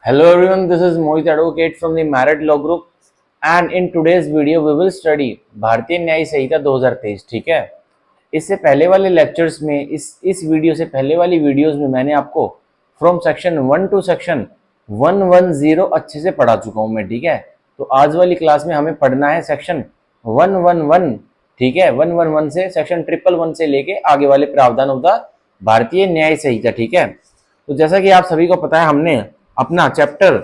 Hello everyone, this is Mohit Advocate from the Merit Law Group and in today's video we will study भारतीय न्याय संहिता 2023। ठीक है, इससे पहले वाले लेक्चर्स में इस वीडियो से पहले वाली वीडियोस में मैंने आपको फ्रॉम सेक्शन 1 टू सेक्शन 110 अच्छे से पढ़ा चुका हूं मैं। ठीक है, तो आज वाली क्लास में हमें पढ़ना है सेक्शन 111। ठीक है, 111 से सेक्शन 111 से लेके आगे वाले प्रावधान ऑफ द भारतीय न्याय संहिता। ठीक है, तो जैसा कि आप सभी को पता है अपना चैप्टर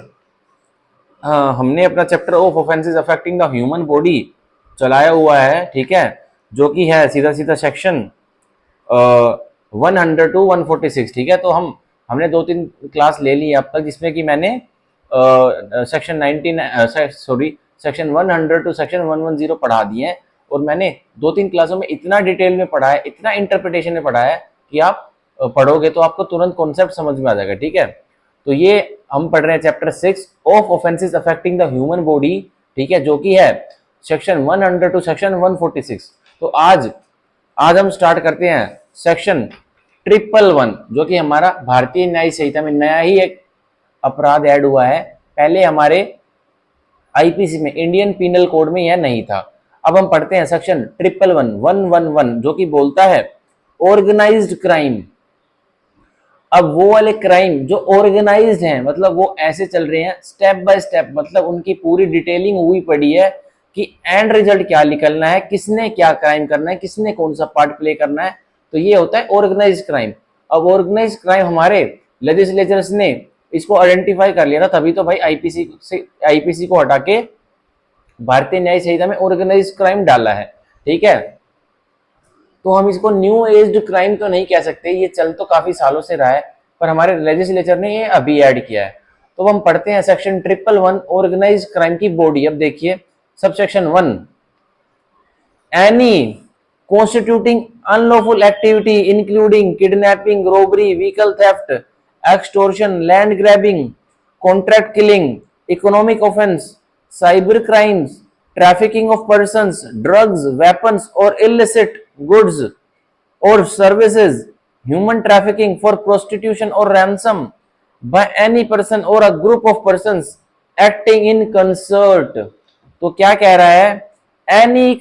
हमने अपना chapter of offences affecting the human body चलाया हुआ है। ठीक है, जो कि है सीधा सीधा सेक्शन 100 टू 146। ठीक है, तो हमने 2-3 क्लास ले ली अब तक, जिसमें कि मैंने सेक्शन 100 टू सेक्शन 110 पढ़ा दिए हैं और मैंने 2-3 क्लासों में इतना डिटेल में पढ़ा है, इतना इंटरप्रिटेशन में पढ़ा है कि आप पढ़ोगे तो आपको तुरंत कॉन्सेप्ट समझ में आ जाएगा। ठीक है, तो ये हम पढ़ रहे हैं chapter 6 of offences affecting the human body. ठीक है, जो कि है सेक्शन 100 टू सेक्शन 146। तो आज हम स्टार्ट करते हैं सेक्शन 111, जो कि हमारा भारतीय न्याय संहिता में नया ही एक अपराध ऐड हुआ है। पहले हमारे आईपीसी में, इंडियन पीनल कोड में यह नहीं था। अब हम पढ़ते हैं सेक्शन 111, जो कि बोलता है ऑर्गेनाइज्ड क्राइम। अब वो वाले क्राइम जो ऑर्गेनाइज्ड हैं, मतलब वो ऐसे चल रहे हैं स्टेप बाय स्टेप, मतलब उनकी पूरी डिटेलिंग हुई पड़ी है कि एंड रिजल्ट क्या निकलना है, किसने क्या क्राइम करना है, किसने कौन सा पार्ट प्ले करना है। तो ये होता है ऑर्गेनाइज्ड क्राइम। अब ऑर्गेनाइज्ड क्राइम हमारे लेजिस्लेचर्स ने इसको आइडेंटिफाई कर लिया था, तभी तो भाई आईपीसी को हटा के भारतीय न्याय संहिता में ऑर्गेनाइज्ड क्राइम डाला है। ठीक है, तो हम इसको न्यू एज्ड क्राइम तो नहीं कह सकते, ये चल तो काफी सालों से रहा है, पर हमारे लेजिस्लेचर ने ये अभी ऐड किया है। तो हम पढ़ते हैं सेक्शन 111 ऑर्गेनाइज्ड क्राइम की बॉडी। अब देखिए sub section 1, any constituting unlawful activity including kidnapping, robbery, vehicle theft, extortion, land grabbing, contract killing, economic offence, cyber crimes, trafficking of persons, drugs, weapons or illicit goods or services, human trafficking for prostitution or ransom by any person or a group of persons acting in concert। तो क्या कह रहा है, any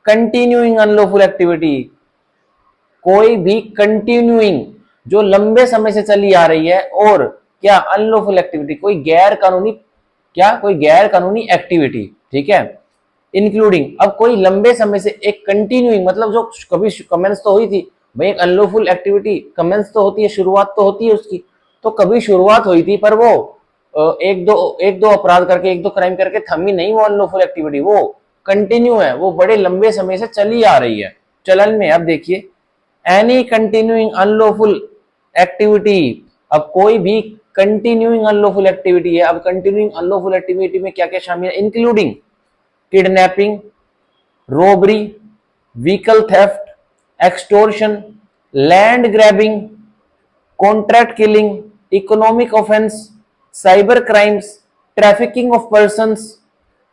continuing unlawful activity, कोई भी continuing जो लंबे समय से चली आ रही है, और क्या अनलॉफुल एक्टिविटी कोई गैर कानूनी एक्टिविटी। ठीक है, इंक्लूडिंग, अब कोई लंबे समय से एक कंटिन्यूइंग, मतलब जो कभी कमेंस तो हुई थी भाई, एक अनलॉफुल एक्टिविटी कमेंस तो होती है, शुरुआत तो होती है उसकी, तो कभी शुरुआत हुई थी पर वो एक दो अपराध करके, एक दो क्राइम करके थमी नहीं, वो अनलॉफुल एक्टिविटी वो कंटिन्यू है, वो बड़े लंबे समय से चली आ रही है चलन में। अब देखिए एनी कंटिन्यूइंग अनलॉफुल एक्टिविटी, अब कोई भी कंटिन्यूइंग अनलॉफुल एक्टिविटी है। अब कंटिन्यूइंग अनलॉफुल एक्टिविटी में क्या क्या शामिल है, including kidnapping, robbery, vehicle theft, extortion, land grabbing, contract killing, economic offence, cyber crimes, trafficking of persons,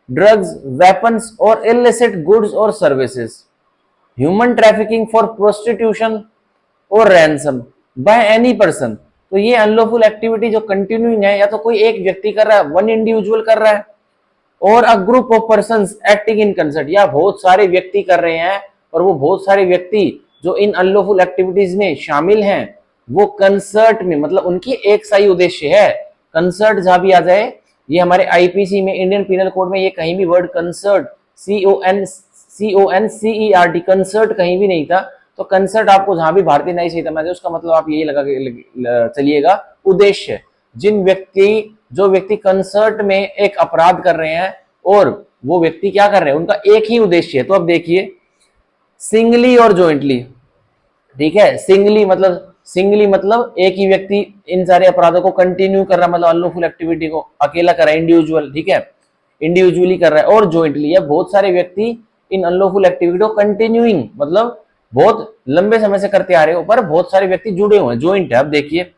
drugs, weapons और इलिसिट गुड्स और services, human trafficking for prostitution और रैंसम बाय एनी पर्सन। तो ये अनलॉफुल एक्टिविटी जो continuing है, या तो कोई एक व्यक्ति कर रहा है, वन इंडिविजुअल कर रहा है, और अ group of persons acting in concert, या बहुत सारे व्यक्ति कर रहे हैं, और वो बहुत सारे व्यक्ति जो इन अनलॉफुल एक्टिविटीज में शामिल हैं वो कंसर्ट में, मतलब उनकी एक सा ही उद्देश्य है। कंसर्ट जहां भी आ जाए, ये हमारे आईपीसी में, इंडियन पीनल कोड में, ये कहीं भी वर्ड कंसर्ट, CONCERT, कंसर्ट कहीं भी नहीं था। तो कंसर्ट आपको जहां भी भारतीय न्याय संहिता में, उसका मतलब आप यही लगा के चलिएगा, उद्देश्य। जो व्यक्ति कंसर्ट में एक अपराध कर रहे हैं और वो व्यक्ति क्या कर रहे हैं, उनका एक ही उद्देश्य है। तो अब देखिए सिंगली और जॉइंटली। ठीक है, सिंगली मतलब एक ही व्यक्ति इन सारे अपराधों को कंटिन्यू कर रहा है, मतलब अनलॉफुल एक्टिविटी को अकेला कर रहा है, इंडिविजुअल। ठीक है, इंडिविजुअली कर रहा है, और जॉइंटली या बहुत सारे व्यक्ति इन अनलॉफुल एक्टिविटी को कंटिन्यूइंग, मतलब बहुत लंबे समय से करते आ रहे हो, पर बहुत सारे व्यक्ति जुड़े हुए हैं, जॉइंट है। अब देखिए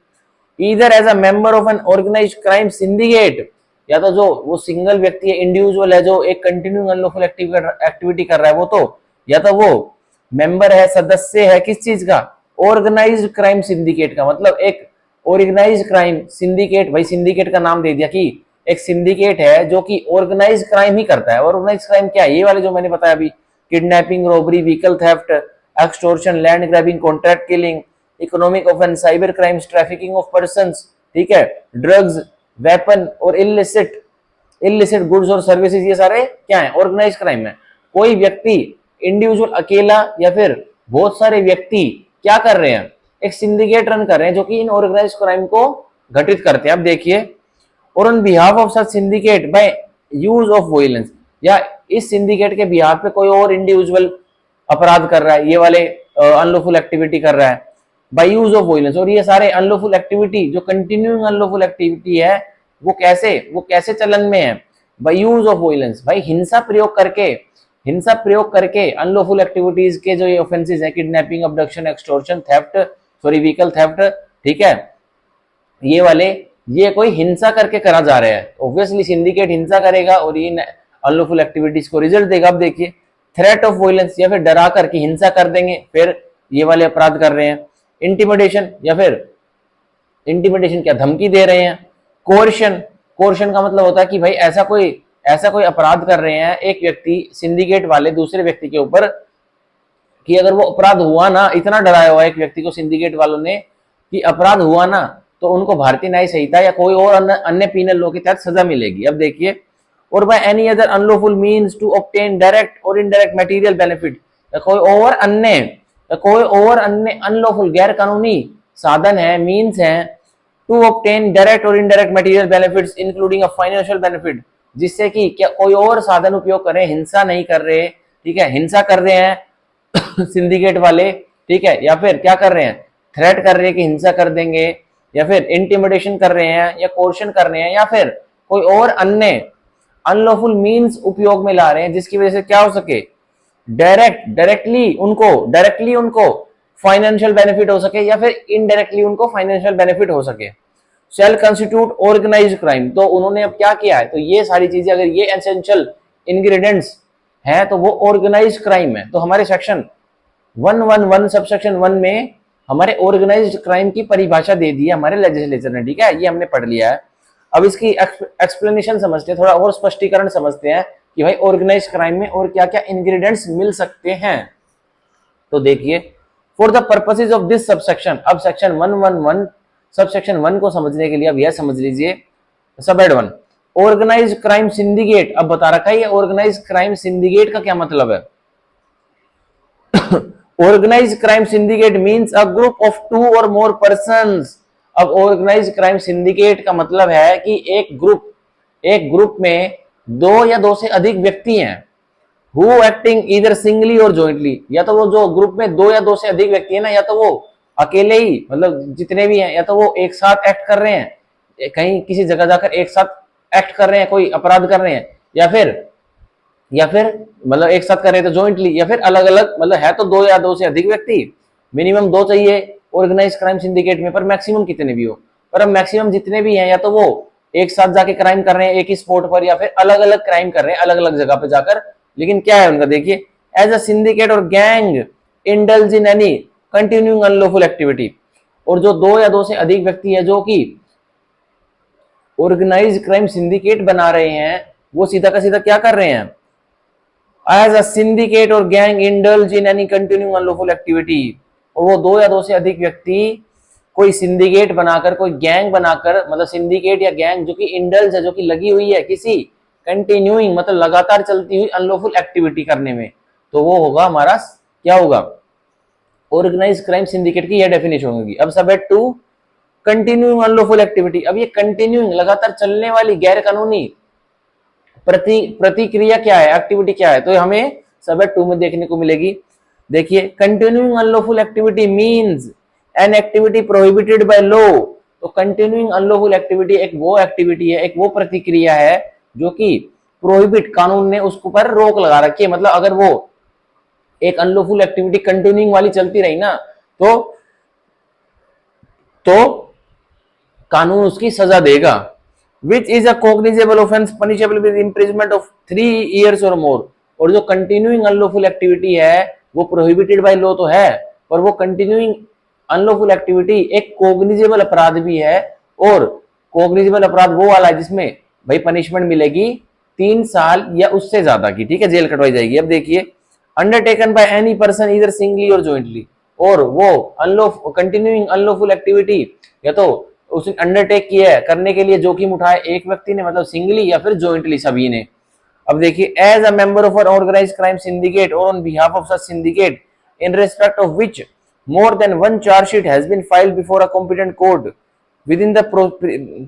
either as a member of an organised crime syndicate, या तो जो वो सिंगल व्यक्ति है, इंडिविजुअल है, जो एक कंटिन्यूइंग अनलॉफुल एक्टिविटी कर रहा है, वो तो या तो वो मेंबर है, सदस्य है, किस चीज का, ऑर्गेनाइज्ड क्राइम सिंडिकेट का, मतलब एक ऑर्गेनाइज क्राइम सिंडिकेट, भाई सिंडिकेट का नाम दे दिया कि एक सिंडिकेट है जो कि ऑर्गेनाइज क्राइम ही करता है। ऑर्गेनाइज क्राइम क्या है? ये वाले जो मैंने बताया अभी, kidnapping, robbery, vehicle theft, extortion, land grabbing, contract killing, economic offence, cyber crimes, trafficking of persons, ठीक है, ड्रग्स, वेपन और इलिसिट गुड्स और सर्विसेज, ये सारे क्या है? ऑर्गेनाइज क्राइम है। कोई व्यक्ति इंडिविजुअल अकेला या फिर बहुत सारे व्यक्ति क्या कर रहे हैं? एक सिंडिकेट रन कर रहे हैं जो कि इन ऑर्गेनाइज क्राइम को घटित करते हैं। अब देखिए, और on behalf of such syndicate by use of violence, या इस सिंडिकेट के बिहाफ पे कोई और इंडिविजुअल अपराध कर रहा है, ये वाले अनलॉफुल एक्टिविटी कर रहा है बाय यूज ऑफ वायलेंस। और ये सारे अनलॉफुल एक्टिविटी जो कंटिन्यूइंग अनलॉफुल एक्टिविटी है वो कैसे चलन में है? बाय यूज ऑफ वायलेंस, भाई हिंसा प्रयोग करके अनलॉफुल एक्टिविटीज के जो ये ऑफेंसेस है, kidnapping, abduction, extortion, theft, sorry vehicle theft, ठीक है, ये वाले, ये कोई हिंसा करके करा जा रहा है। ऑब्वियसली सिंडिकेट हिंसा करेगा और ये अनलॉफुल एक्टिविटीज को रिजल्ट देगा। अब देखिए, थ्रेट ऑफ वायलेंस, या फिर डरा करके हिंसा कर देंगे, फिर ये वाले अपराध कर रहे हैं। इंटिमिडेशन, या फिर इंटिमिडेशन क्या? धमकी दे रहे हैं। कोर्शन का मतलब होता है कि भाई ऐसा कोई अपराध कर रहे हैं एक व्यक्ति, सिंडिकेट वाले दूसरे व्यक्ति के ऊपर, कि अगर वो अपराध हुआ ना, इतना डराया हुआ एक व्यक्ति को सिंडिकेट वालों ने कि अपराध हुआ ना तो उनको भारतीय न्याय संहिता या कोई और अन्य पीनल लॉ के तहत सजा मिलेगी। अब देखिए, और by any other unlawful means to obtain direct और इनडायरेक्ट मटेरियल बेनिफिट, कोई और अन्य अनलॉफुल गैर कानूनी साधन है, मीन्स है, टू ऑब्टेन डायरेक्ट और indirect material benefits including a financial benefit, जिससे कि क्या कोई और साधन उपयोग कर रहे हैं, हिंसा नहीं कर रहे, ठीक है, हिंसा कर रहे हैं सिंडिकेट वाले, ठीक है, या फिर क्या कर रहे हैं? थ्रेट कर रहे हैं कि हिंसा कर देंगे, या फिर इंटिमिडेशन कर रहे हैं, या कोर्शन कर रहे हैं, या फिर कोई और अन्य अनलॉफुल मीन्स उपयोग में ला रहे हैं जिसकी वजह से क्या हो सके? डायरेक्टली उनको फाइनेंशियल बेनिफिट हो सके, या फिर इनडायरेक्टली उनको फाइनेंशियल बेनिफिट हो सके। शेल कंस्टिट्यूट ऑर्गेनाइज्ड क्राइम, तो उन्होंने अब क्या किया है? तो ये सारी चीजें अगर ये एसेंशियल इंग्रेडिएंट्स हैं तो वो ऑर्गेनाइज्ड क्राइम है। तो हमारे सेक्शन 111 सबसेक्शन 1 में हमारे ऑर्गेनाइज्ड क्राइम की परिभाषा दे दी है हमारे लेजिस्लेचर ने, ठीक है, ये हमने पढ़ लिया है। अब इसकी एक्सप्लेनेशन समझते हैं, थोड़ा और स्पष्टीकरण समझते हैं कि भाई ऑर्गेनाइज्ड क्राइम में और क्या क्या इंग्रेडिएंट्स मिल सकते हैं। तो देखिए, for the purposes of this subsection, अब सेक्शन 111 सबसेक्शन 1 को समझने के लिए अब यह समझ लीजिए, सब हेड 1 ऑर्गेनाइज्ड क्राइम सिंडिकेट। अब बता रखा है ये ऑर्गेनाइज्ड क्राइम सिंडिकेट का क्या मतलब है। Organised crime syndicate means a group of 2 और मोर पर्सन्स। अब ऑर्गेनाइज्ड क्राइम सिंडिकेट का मतलब है कि एक ग्रुप में 2 या 2 से अधिक व्यक्ति हैं, हु एक्टिंग ईदर सिंगली और जॉइंटली, या तो वो जो ग्रुप में 2 या 2 से अधिक व्यक्ति है ना, या तो वो अकेले ही, मतलब जितने भी हैं, या तो वो एक साथ एक्ट कर रहे हैं, कहीं किसी जगह जाकर एक साथ एक्ट कर रहे हैं, कोई अपराध कर रहे हैं, या फिर मतलब एक साथ कर रहे हैं तो जॉइंटली, या फिर अलग अलग, मतलब है तो 2 या 2 से अधिक व्यक्ति, मिनिमम 2 चाहिए ऑर्गेनाइज क्राइम सिंडिकेट में, पर मैक्सिमम कितने भी हो। पर अब मैक्सिमम जितने भी हैं या तो वो एक साथ जाके क्राइम कर रहे हैं एक ही स्पॉट पर, या फिर अलग अलग क्राइम कर रहे हैं अलग अलग जगह पे जाकर, लेकिन क्या है उनका, देखिए, एज अ सिंडिकेट और gang indulge in any continuing unlawful activity. और जो 2 या 2 से अधिक व्यक्ति है जो कि ऑर्गेनाइज क्राइम सिंडिकेट बना रहे हैं, वो सीधा का सीधा क्या कर रहे हैं, एज अ सिंडिकेट और gang indulge in any continuing unlawful activity. और वो 2 या 2 से अधिक व्यक्ति कोई सिंडिकेट बनाकर, कोई गैंग बनाकर, मतलब सिंडिकेट या गैंग जो कि इंडल्ज है, जो कि लगी हुई है किसी कंटिन्यूइंग, मतलब लगातार चलती हुई अनलॉफुल एक्टिविटी करने में, तो वो होगा हमारा क्या होगा, ऑर्गेनाइज क्राइम सिंडिकेट की यह डेफिनेशन होगी। अब सब है 2 कंटिन्यूइंग अनलॉफुल एक्टिविटी। अब ये कंटिन्यूइंग लगातार चलने वाली गैर कानूनी प्रतिक्रिया क्या है, एक्टिविटी क्या है, तो हमें सब 2 में देखने को मिलेगी। देखिए, continuing unlawful activity means an activity prohibited by law. तो कंटिन्यूइंग अनलॉफुल एक्टिविटी एक वो एक्टिविटी है, एक वो प्रतिक्रिया है जो कि प्रोहिबिट, कानून ने उसको पर रोक लगा रखी है। मतलब अगर वो एक अनलॉफुल एक्टिविटी कंटिन्यूइंग वाली चलती रही ना, तो कानून उसकी सजा देगा। Which is a cognizable offense punishable with imprisonment of 3 years or more। और जो continuing unlawful activity है वो prohibited by law तो है, पर वो continuing अनलॉफुल एक्टिविटी एक कोग्निजेबल अपराध भी है, और कोग्निजेबल अपराध वो वाला है जिसमें भाई पनिशमेंट मिलेगी 3 साल या उससे ज्यादा की, ठीक है, जेल कटवाई जाएगी। अब देखिए, अंडरटेकन बाय एनी पर्सन इधर सिंगली और जॉइंटली, और वो अनलॉफुल कंटिन्यूइंग अनलॉफुल एक्टिविटी या तो उसने अंडरटेक किया है करने के लिए जोखिम उठाया एक व्यक्ति ने, मतलब सिंगली या फिर जॉइंटली सभी ने। अब देखिए, as a member of an organised crime syndicate और on behalf of such syndicate in respect of which more than one charge sheet has been filed before a competent court within the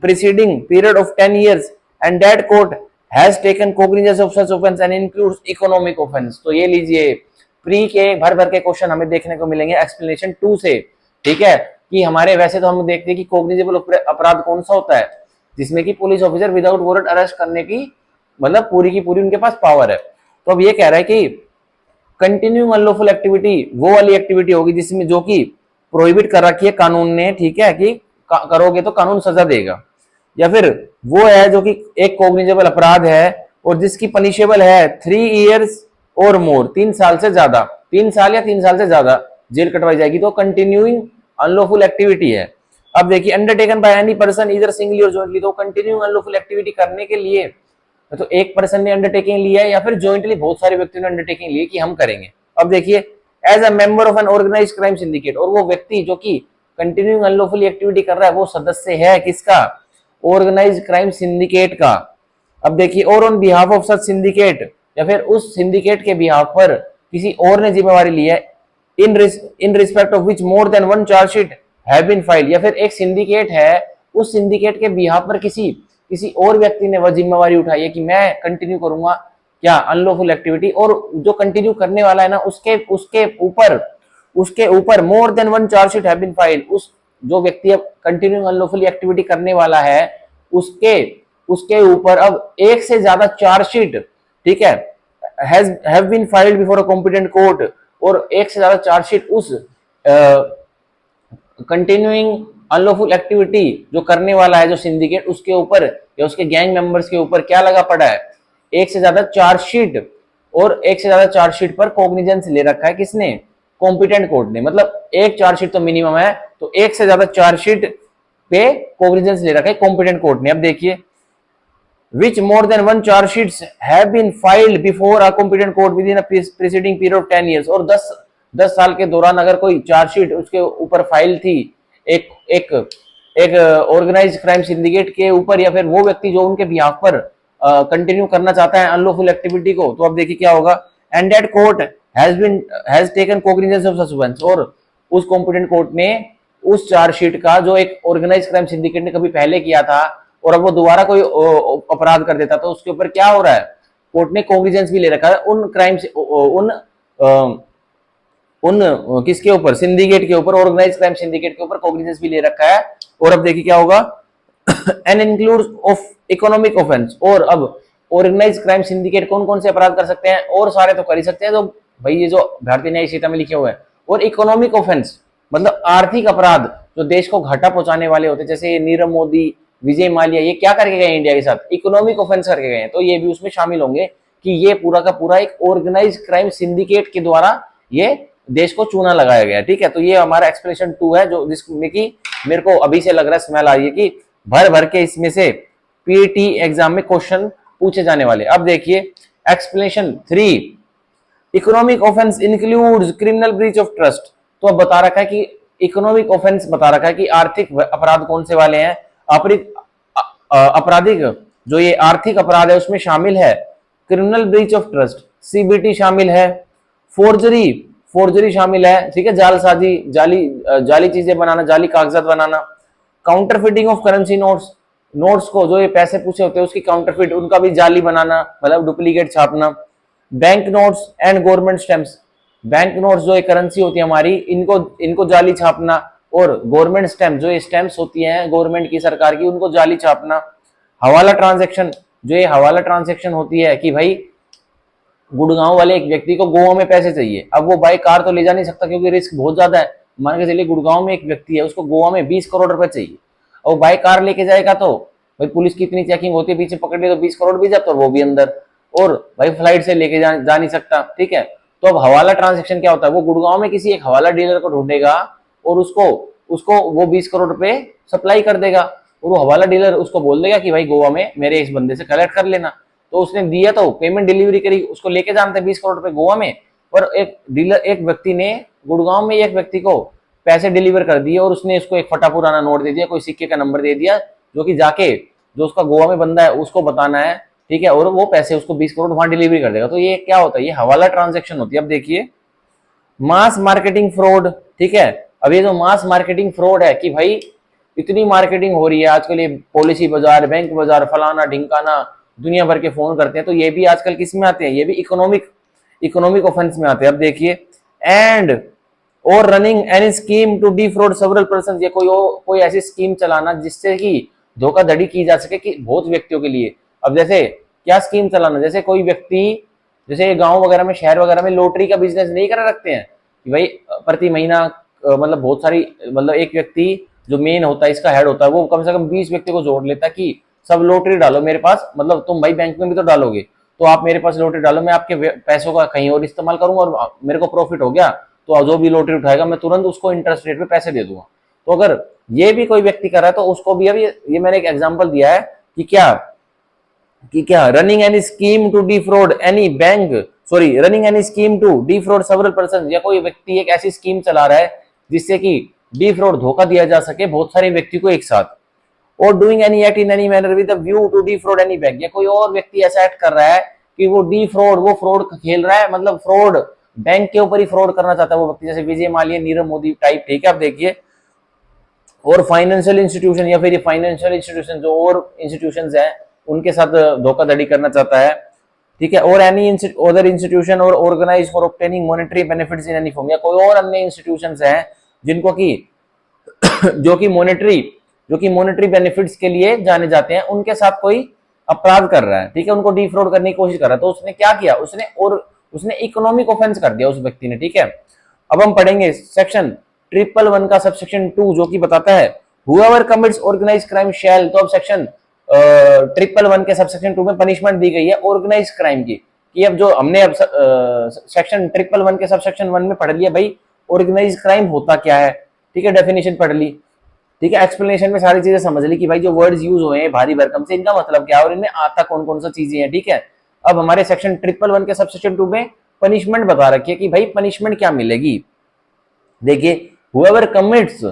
preceding period of 10 years and that court has taken cognizance of such offense and includes economic offense। तो ये लीजिए, pre के भर भर के question हमें देखने को मिलेंगे एक्सप्लेनेशन 2 से, ठीक है, कि हमारे वैसे तो हम देखते हैं कि कोग्निजेबल अपराध कौन सा होता है जिसमें कि police officer without warrant arrest करने की मतलब पूरी की पूरी उनके पास पावर है। तो अब ये कह रहा है कि कंटिन्यूइंग अनलॉफुल एक्टिविटी वो वाली एक्टिविटी होगी जिसमें जो कि प्रोहिबिट कर रखी है कानून ने, ठीक है, कि करोगे तो कानून सजा देगा, या फिर वो है जो कि एक कोग्निजेबल अपराध है और जिसकी पनिशेबल है 3 इयर्स और मोर, 3 साल से ज्यादा, 3 साल या 3 साल से ज्यादा जेल कटवाई जाएगी, तो कंटिन्यूइंग अनलॉफुल एक्टिविटी है। अब देखिए, अंडरटेकन बाय एनी पर्सन इधर सिंगली और जॉइंटली, तो कंटिन्यूइंग अनलॉफुल एक्टिविटी करने के लिए तो एक पर्सन ने अंडरटेकिंग लिया है या फिर जॉइंटली बहुत सारे व्यक्तियों ने अंडरटेकिंग ली कि हम करेंगे। अब देखिए, as a member of an organised crime syndicate, और वो व्यक्ति जो कि कंटिन्यूइंग अनलॉफुल एक्टिविटी कर रहा है वो सदस्य है किसका, ऑर्गेनाइज्ड क्राइम सिंडिकेट का। अब देखिए, और on behalf of such syndicate, या फिर उस सिंडिकेट के बिहाफ पर किसी और ने जिम्मेवारी ली है, in respect of which more than one chargesheet have been filed, या फिर एक सिंडिकेट है उस सिंडिकेट के बिहाफ पर किसी और व्यक्ति ने वह जिम्मेवारी उठाई है कि मैं कंटिन्यू करूंगा क्या अनलॉफुल एक्टिविटी, और जो कंटिन्यू करने वाला है ना उसके ऊपर more than one chargesheet have been filed, उस जो व्यक्ति अब कंटिन्यू अनलॉफुल एक्टिविटी करने वाला है उसके ऊपर अब एक से ज्यादा चार्जशीट, ठीक है, have been filed before a competent court, और एक से ज्यादा चार्जशीट उस कंटिन्यूइंग अनलॉफुल एक्टिविटी जो करने वाला है जो सिंडिकेट उसके ऊपर या उसके गैंग मेंबर्स के ऊपर क्या लगा पड़ा है, एक से ज्यादा चार्जशीट, और एक से ज्यादा चार्जशीट पर कॉग्निजेंस ले रखा है किसने, कॉम्पिटेंट कोर्ट ने, मतलब एक चार्जशीट तो मिनिमम है, तो एक से ज्यादा चार्जशीट पे कॉग्निजेंस ले रखा है कॉम्पिटेंट कोर्ट ने। अब देखिए, which more than one charge sheets have been filed before a competent court within a preceding period of 10 years, और 10 साल के दौरान अगर कोई चार्जशीट उसके ऊपर फाइल थी एक ऑर्गेनाइज्ड क्राइम सिंडिकेट के ऊपर, या फिर वो व्यक्ति जो उनके बिहाफ पर कंटिन्यू करना चाहता है अनलॉफुल एक्टिविटी को, तो अब देखिए क्या होगा, and that court has taken cognizance of such offence, और उस कॉम्पिटेंट कोर्ट ने उस चार्जशीट का जो एक ऑर्गेनाइज्ड क्राइम सिंडिकेट ने कभी पहले किया था और अब वो दोबारा कोई अपराध कर देता तो उसके ऊपर क्या हो रहा है, कोर्ट ने कॉग्निजेंस भी ले रखा है उन क्राइम से उन किसके ऊपर, सिंडिकेट के ऊपर, ऑर्गेनाइज्ड क्राइम सिंडिकेट के ऊपर कॉग्निजेंस भी ले रखा है। और अब देखिए क्या होगा, and includes of economic offence, और अब ऑर्गेनाइज्ड क्राइम सिंडिकेट कौन कौन से अपराध कर सकते हैं, और सारे तो कर ही सकते हैं तो भाई ये जो भारतीय न्याय संहिता में लिखे हुए हैं, और इकोनॉमिक ऑफेंस मतलब आर्थिक अपराध जो देश को घाटा पहुंचाने वाले होते हैं, जैसे नीरव मोदी, विजय माल्या, ये क्या करके गए इंडिया के साथ, इकोनॉमिक ऑफेंस करके गए हैं, तो ये भी उसमें शामिल होंगे कि ये पूरा का पूरा एक ऑर्गेनाइज्ड क्राइम सिंडिकेट के द्वारा ये देश को चूना लगाया गया, ठीक है। तो ये हमारा एक्सप्लेनेशन 2 है जो जिसमें कि मेरे को अभी से लग रहा है, स्मेल आ रही है कि भर भर के इसमें से पीटी एग्जाम में क्वेश्चन पूछे जाने वाले। अब देखिए explanation 3, economic offence includes criminal breach of trust, तो अब बता रखा है कि इकोनॉमिक ऑफेंस बता रखा है कि आर्थिक अपराध कौन से वाले हैं, आपराधिक जो ये आर्थिक अपराध है उसमें शामिल है criminal breach of trust, CBT शामिल है, फोर्जरी शामिल है, ठीक है, जालसाजी, जाली चीजें बनाना, जाली कागजात बनाना, काउंटरफिटिंग ऑफ करेंसी नोट्स को जो ये पैसे पूछे होते हैं उसकी काउंटरफिट उनका भी जाली बनाना मतलब डुप्लीकेट छापना, bank notes and government stamps, bank notes जो ये करेंसी होती है हमारी इनको जाली छापना, और गवर्नमेंट स्टैम्प जो ये स्टैम्प्स होती हैं गवर्नमेंट की, सरकार की, उनको जाली छापना, हवाला ट्रांजैक्शन जो ये हवाला ट्रांजैक्शन होती है कि भाई गुड़गांव वाले एक व्यक्ति को गोवा में पैसे चाहिए, अब वो बाई कार तो ले जा नहीं सकता क्योंकि रिस्क बहुत ज्यादा है, मान के चलिए गुड़गांव में एक व्यक्ति है उसको गोवा में 20 करोड़ रुपए चाहिए, और बाई कार लेके जाएगा तो भाई पुलिस की इतनी चेकिंग होती है, पीछे पकड़ ले तो 20 करोड़ भी जाता और वो भी अंदर, और भाई फ्लाइट से लेके जा नहीं सकता, ठीक है। तो अब हवाला ट्रांजेक्शन क्या होता है, वो गुड़गांव में किसी एक हवाला डीलर को ढूंढेगा और उसको उसको वो 20 करोड़ रुपए सप्लाई कर देगा, और वो हवाला डीलर उसको बोल देगा कि भाई गोवा में मेरे इस बंदे से कलेक्ट कर लेना। तो उसने दिया, तो पेमेंट डिलीवरी करी, उसको लेके जानते 20 करोड़ रुपए गोवा में, और एक डीलर, एक व्यक्ति ने गुड़गांव में एक व्यक्ति को पैसे डिलीवर कर दिए, और उसने इसको एक फटा पुराना नोट दे दिया, कोई सिक्के का नंबर दे दिया, जो कि जाके जो उसका गोवा में बंदा है उसको बताना है, ठीक है, और वो पैसे उसको 20 करोड़ वहां डिलीवरी कर देगा। तो ये क्या होता है, ये हवाला ट्रांजेक्शन होती है। अब देखिए मास मार्केटिंग फ्रॉड, ठीक है। अब ये जो मास मार्केटिंग फ्रॉड है कि भाई इतनी मार्केटिंग हो रही है आजकल, ये पॉलिसी बाजार, बैंक बाजार, फलाना ढिंकाना, दुनिया भर के फोन करते हैं, तो ये भी आजकल किस में आते हैं, ये भी इकोनॉमिक ऑफेंस में आते हैं। अब देखिए एंड और running any scheme to defraud several person, ये कोई ऐसी स्कीम चलाना जिससे कि धोखाधड़ी की जा सके कि बहुत व्यक्तियों के लिए। अब जैसे क्या स्कीम चलाना, जैसे कोई व्यक्ति, जैसे गांव वगैरह में, शहर वगैरह में लॉटरी का बिजनेस नहीं कर रखते हैं कि भाई प्रति महीना मतलब बहुत सारी, मतलब एक व्यक्ति जो मेन होता है, इसका हेड होता है, वो कम से कम 20 व्यक्ति को जोड़ लेता है कि सब लॉटरी डालो मेरे पास, मतलब तुम भाई बैंक में भी तो डालोगे, तो आप मेरे पास लॉटरी डालो, मैं आपके पैसों का कहीं और इस्तेमाल करूंगा, और मेरे को प्रॉफिट हो गया तो जो भी लॉटरी उठाएगा मैं तुरंत उसको इंटरेस्ट रेट पे पैसे दे दूंगा। तो अगर ये भी कोई व्यक्ति कर रहा है तो उसको भी, अभी ये मैंने एक एग्जांपल दिया है कि क्या running any scheme to defraud any bank, running any scheme to defraud several person, या कोई व्यक्ति एक ऐसी स्कीम चला रहा है जिससे कि डिफ्रॉड, धोखा दिया जा सके बहुत सारे व्यक्ति को एक साथ, और doing any act in any manner with a view to defraud any bank, या कोई और व्यक्ति ऐसा एक्ट कर रहा है कि वो फ्रॉड खेल रहा है, मतलब फ्रॉड बैंक के ऊपर ही फ्रॉड करना चाहता है वो व्यक्ति, जैसे विजय माल्या, नीरव मोदी टाइप, ठीक है। आप देखिए, और फाइनेंशियल इंस्टीट्यूशन, या फिर फाइनेंशियल इंस्टीट्यूशन जो और इंस्टीट्यूशंस हैं उनके साथ धोखाधड़ी करना चाहता है, ठीक है। और एनी अदर इंस्टीट्यूशन और organise for obtaining monetary benefits in any form, या कोई और अन्य इंस्टीट्यूशंस हैं जिनको की जो कि मॉनेटरी बेनिफिट्स के लिए जाने जाते हैं, उनके साथ कोई अपराध कर रहा है, ठीक है, उनको डिफ्रॉड करने की कोशिश कर रहा है। तो उसने क्या किया, उसने इकोनॉमिक ऑफेंस कर दिया उस व्यक्ति ने, ठीक है। अब हम पढ़ेंगे सेक्शन 111 का सबसेक्शन 2 जो कि बताता है whoever commits organized crime shall, तो अब सेक्शन 111 के सबसेक्शन 2 में पनिशमेंट दी गई है ऑर्गेनाइज क्राइम की, कि अब जो हमने अब सेक्शन 111 के सबसेक्शन 1 में पढ़ लिया भाई ऑर्गेनाइज क्राइम होता क्या है, ठीक है, डेफिनेशन पढ़ ली, ठीक है, एक्सप्लेनेशन में सारी चीजें समझ ली कि भाई जो वर्ड्स यूज हुए हैं भारी भरकम से, इनका मतलब क्या है और इनमें आता कौन कौन सा चीजें हैं, ठीक है। अब हमारे सेक्शन 111 के सबसेक्शन 2 में पनिशमेंट बता रखी है कि भाई पनिशमेंट क्या मिलेगी। देखिए whoever commits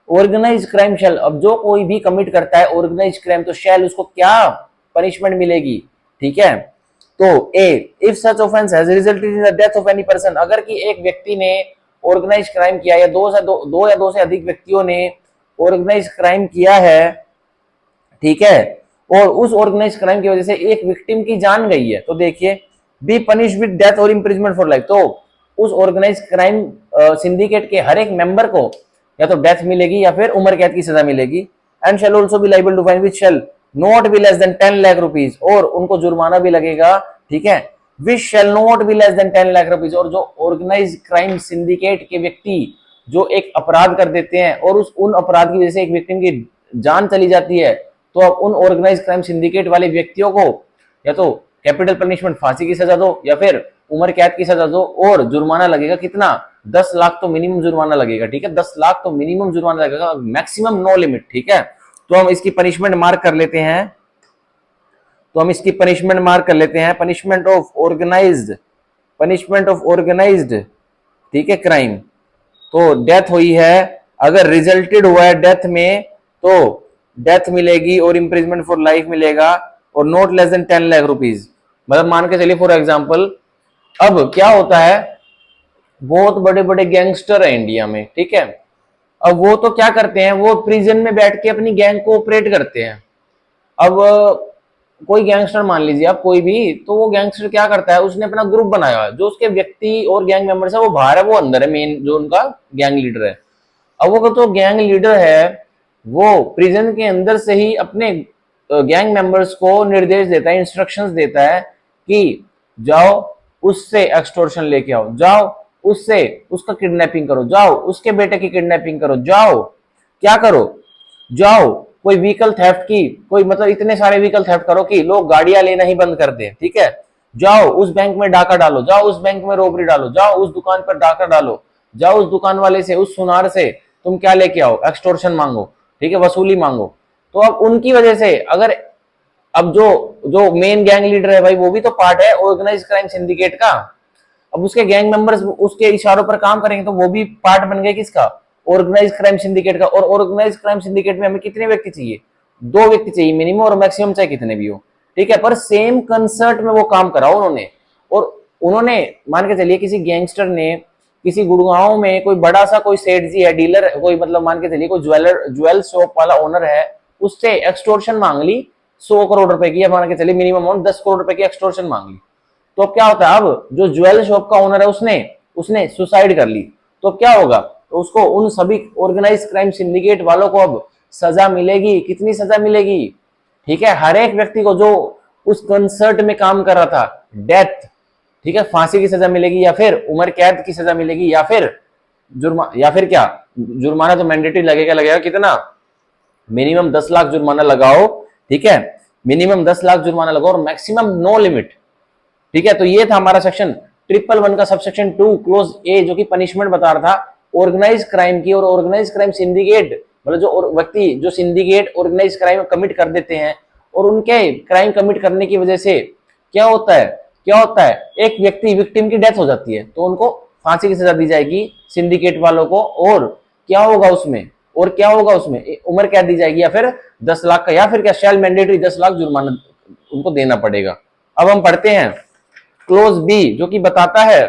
organized crime shall, अब जो कोई भी कमिट करता है ऑर्गेनाइज क्राइम तो shall उसको क्या पनिशमेंट मिलेगी, ठीक है। तो a if such offence has resulted in the death of any person, अगर कि एक व्यक्ति ने ऑर्गेनाइज क्राइम किया या दो से अधिक व्यक्तियों ने ऑर्गेनाइज क्राइम किया है, ठीक है, और उस ऑर्गेनाइज क्राइम की वजह से एक विक्टिम की जान गई है, तो देखिए बी पनिश विद डेथ और इम्प्रिजमेंट फॉर लाइफ, तो उस ऑर्गेनाइज क्राइम सिंडिकेट के हर एक मेंबर को या तो डेथ मिलेगी या फिर उम्र कैद की सजा मिलेगी। And shall also be liable to fine which shall not be less than 10 lakh rupees, और उनको जुर्माना भी लगेगा, ठीक है, which shall not be less than 10 lakh rupees. और जो ऑर्गेनाइज क्राइम सिंडिकेट के व्यक्ति जो एक अपराध कर देते हैं और उन अपराध की वजह से एक विक्टिम की जान चली जाती है, तो अब उन ऑर्गेनाइज क्राइम सिंडिकेट वाले व्यक्तियों को या तो कैपिटल पनिशमेंट फांसी की सजा दो या फिर उम्र कैद की सजा दो, और जुर्माना लगेगा कितना, 10 लाख तो मिनिमम जुर्माना लगेगा, ठीक है, 10 लाख तो मिनिमम जुर्माना लगेगा, मैक्सिमम नो लिमिट, ठीक है। तो हम इसकी पनिशमेंट मार्क कर लेते हैं, पनिशमेंट ऑफ ऑर्गेनाइज्ड, ठीक है, क्राइम। तो डेथ हुई है, अगर रिजल्टेड हुआ है डेथ में तो डेथ मिलेगी और इम्प्रिजमेंट फॉर लाइफ मिलेगा, और not less than 10 lakh rupees, मतलब मान के चलिए फॉर एग्जांपल, अब क्या होता है, बहुत बड़े बड़े गैंगस्टर है इंडिया में, ठीक है, अब वो तो क्या करते हैं, वो प्रिजन में बैठ के अपनी गैंग को ऑपरेट करते हैं। अब कोई गैंगस्टर मान लीजिए आप कोई भी, तो वो गैंगस्टर क्या करता है, उसने अपना ग्रुप बनाया है, जो उसके व्यक्ति और गैंग मेंबर्स है वो बाहर है, वो अंदर है, मेन जो उनका गैंग लीडर है। अब वो तो गैंग लीडर है, वो प्रिजन के अंदर से ही अपने गैंग मेंबर्स को निर्देश देता है, इंस्ट्रक्शंस देता है कि जाओ उससे एक्सटॉर्शन लेके आओ, जाओ उससे उसका किडनैपिंग करो, जाओ उसके बेटे की किडनैपिंग करो, जाओ क्या करो, जाओ कोई व्हीकल थेफ्ट की, कोई मतलब इतने सारे व्हीकल थेफ्ट करो कि लोग गाड़ियां लेना ही बंद कर दें, ठीक है, जाओ उस बैंक में डाका डालो, जाओ उस बैंक में रोबरी डालो, जाओ उस दुकान पर डाका डालो, जाओ उस दुकान वाले से, उस सुनार से तुम क्या लेके आओ, एक्सटोर्शन मांगो, ठीक है, वसूली मांगो। तो अब उनकी वजह से अगर अब जो जो मेन गैंग लीडर है भाई, वो भी तो पार्ट है ऑर्गेनाइज क्राइम सिंडिकेट का। अब उसके गैंग मेंबर्स उसके इशारों पर काम करेंगे तो वो भी पार्ट बन गए किसका, ऑर्गेनाइज क्राइम सिंडिकेट का। और ऑर्गेनाइज क्राइम सिंडिकेट में हमें कितने व्यक्ति चाहिए, 2 व्यक्ति चाहिए मिनिमम, और मैक्सिमम चाहे कितने भी हो, ठीक है, पर सेम कंसर्ट में वो काम करा उन्होंने। और उन्होंने मान के चलिए किसी गैंगस्टर ने किसी गुड़गांव में कोई बड़ा सा कोई सेठ जी है, डीलर, कोई मतलब मान के चलिए कोई ज्वेल शॉप वाला ओनर है, उससे एक्सटोर्शन मांग ली 100 करोड़ रुपए की, या मान के चलिए मिनिमम अमाउंट 10 करोड़ रुपए की एक्सटोर्शन मांग ली। तो अब क्या होता है, अब जो ज्वेल शॉप का ओनर है उसने सुसाइड कर ली, तो क्या होगा, तो उसको उन सभी ऑर्गेनाइज क्राइम सिंडिकेट वालों को अब सजा मिलेगी। कितनी सजा मिलेगी, ठीक है, हर एक व्यक्ति को जो उस कंसर्ट में काम कर रहा था, डेथ, ठीक है, फांसी की सजा मिलेगी, या फिर उम्र कैद की सजा मिलेगी, या फिर या फिर क्या, जुर्माना तो मैंडेटरी लगेगा कितना, मिनिमम 10 लाख जुर्माना लगाओ, ठीक है, मिनिमम 10 लाख जुर्माना लगाओ, और मैक्सिमम नो लिमिट, ठीक है। तो ये था हमारा सेक्शन 111 का सबसेक्शन 2 क्लोज ए, जो कि पनिशमेंट बता रहा था ऑर्गेनाइज क्राइम की। और ऑर्गेनाइज क्राइम सिंडिकेट मतलब जो व्यक्ति जो सिंडिकेट ऑर्गेनाइज क्राइम कमिट कर देते हैं, और उनके क्राइम कमिट करने की वजह से क्या होता है, एक व्यक्ति विक्टिम की डेथ हो जाती है, तो उनको फांसी की सजा दी जाएगी सिंडिकेट वालों को। और क्या होगा उसमें, उम्र कैद दी जाएगी, या फिर 10 लाख का, या फिर क्या शैल मैंडेटरी 10 लाख जुर्माना उनको देना पड़ेगा। अब हम पढ़ते हैं क्लोज बी, जो कि बताता है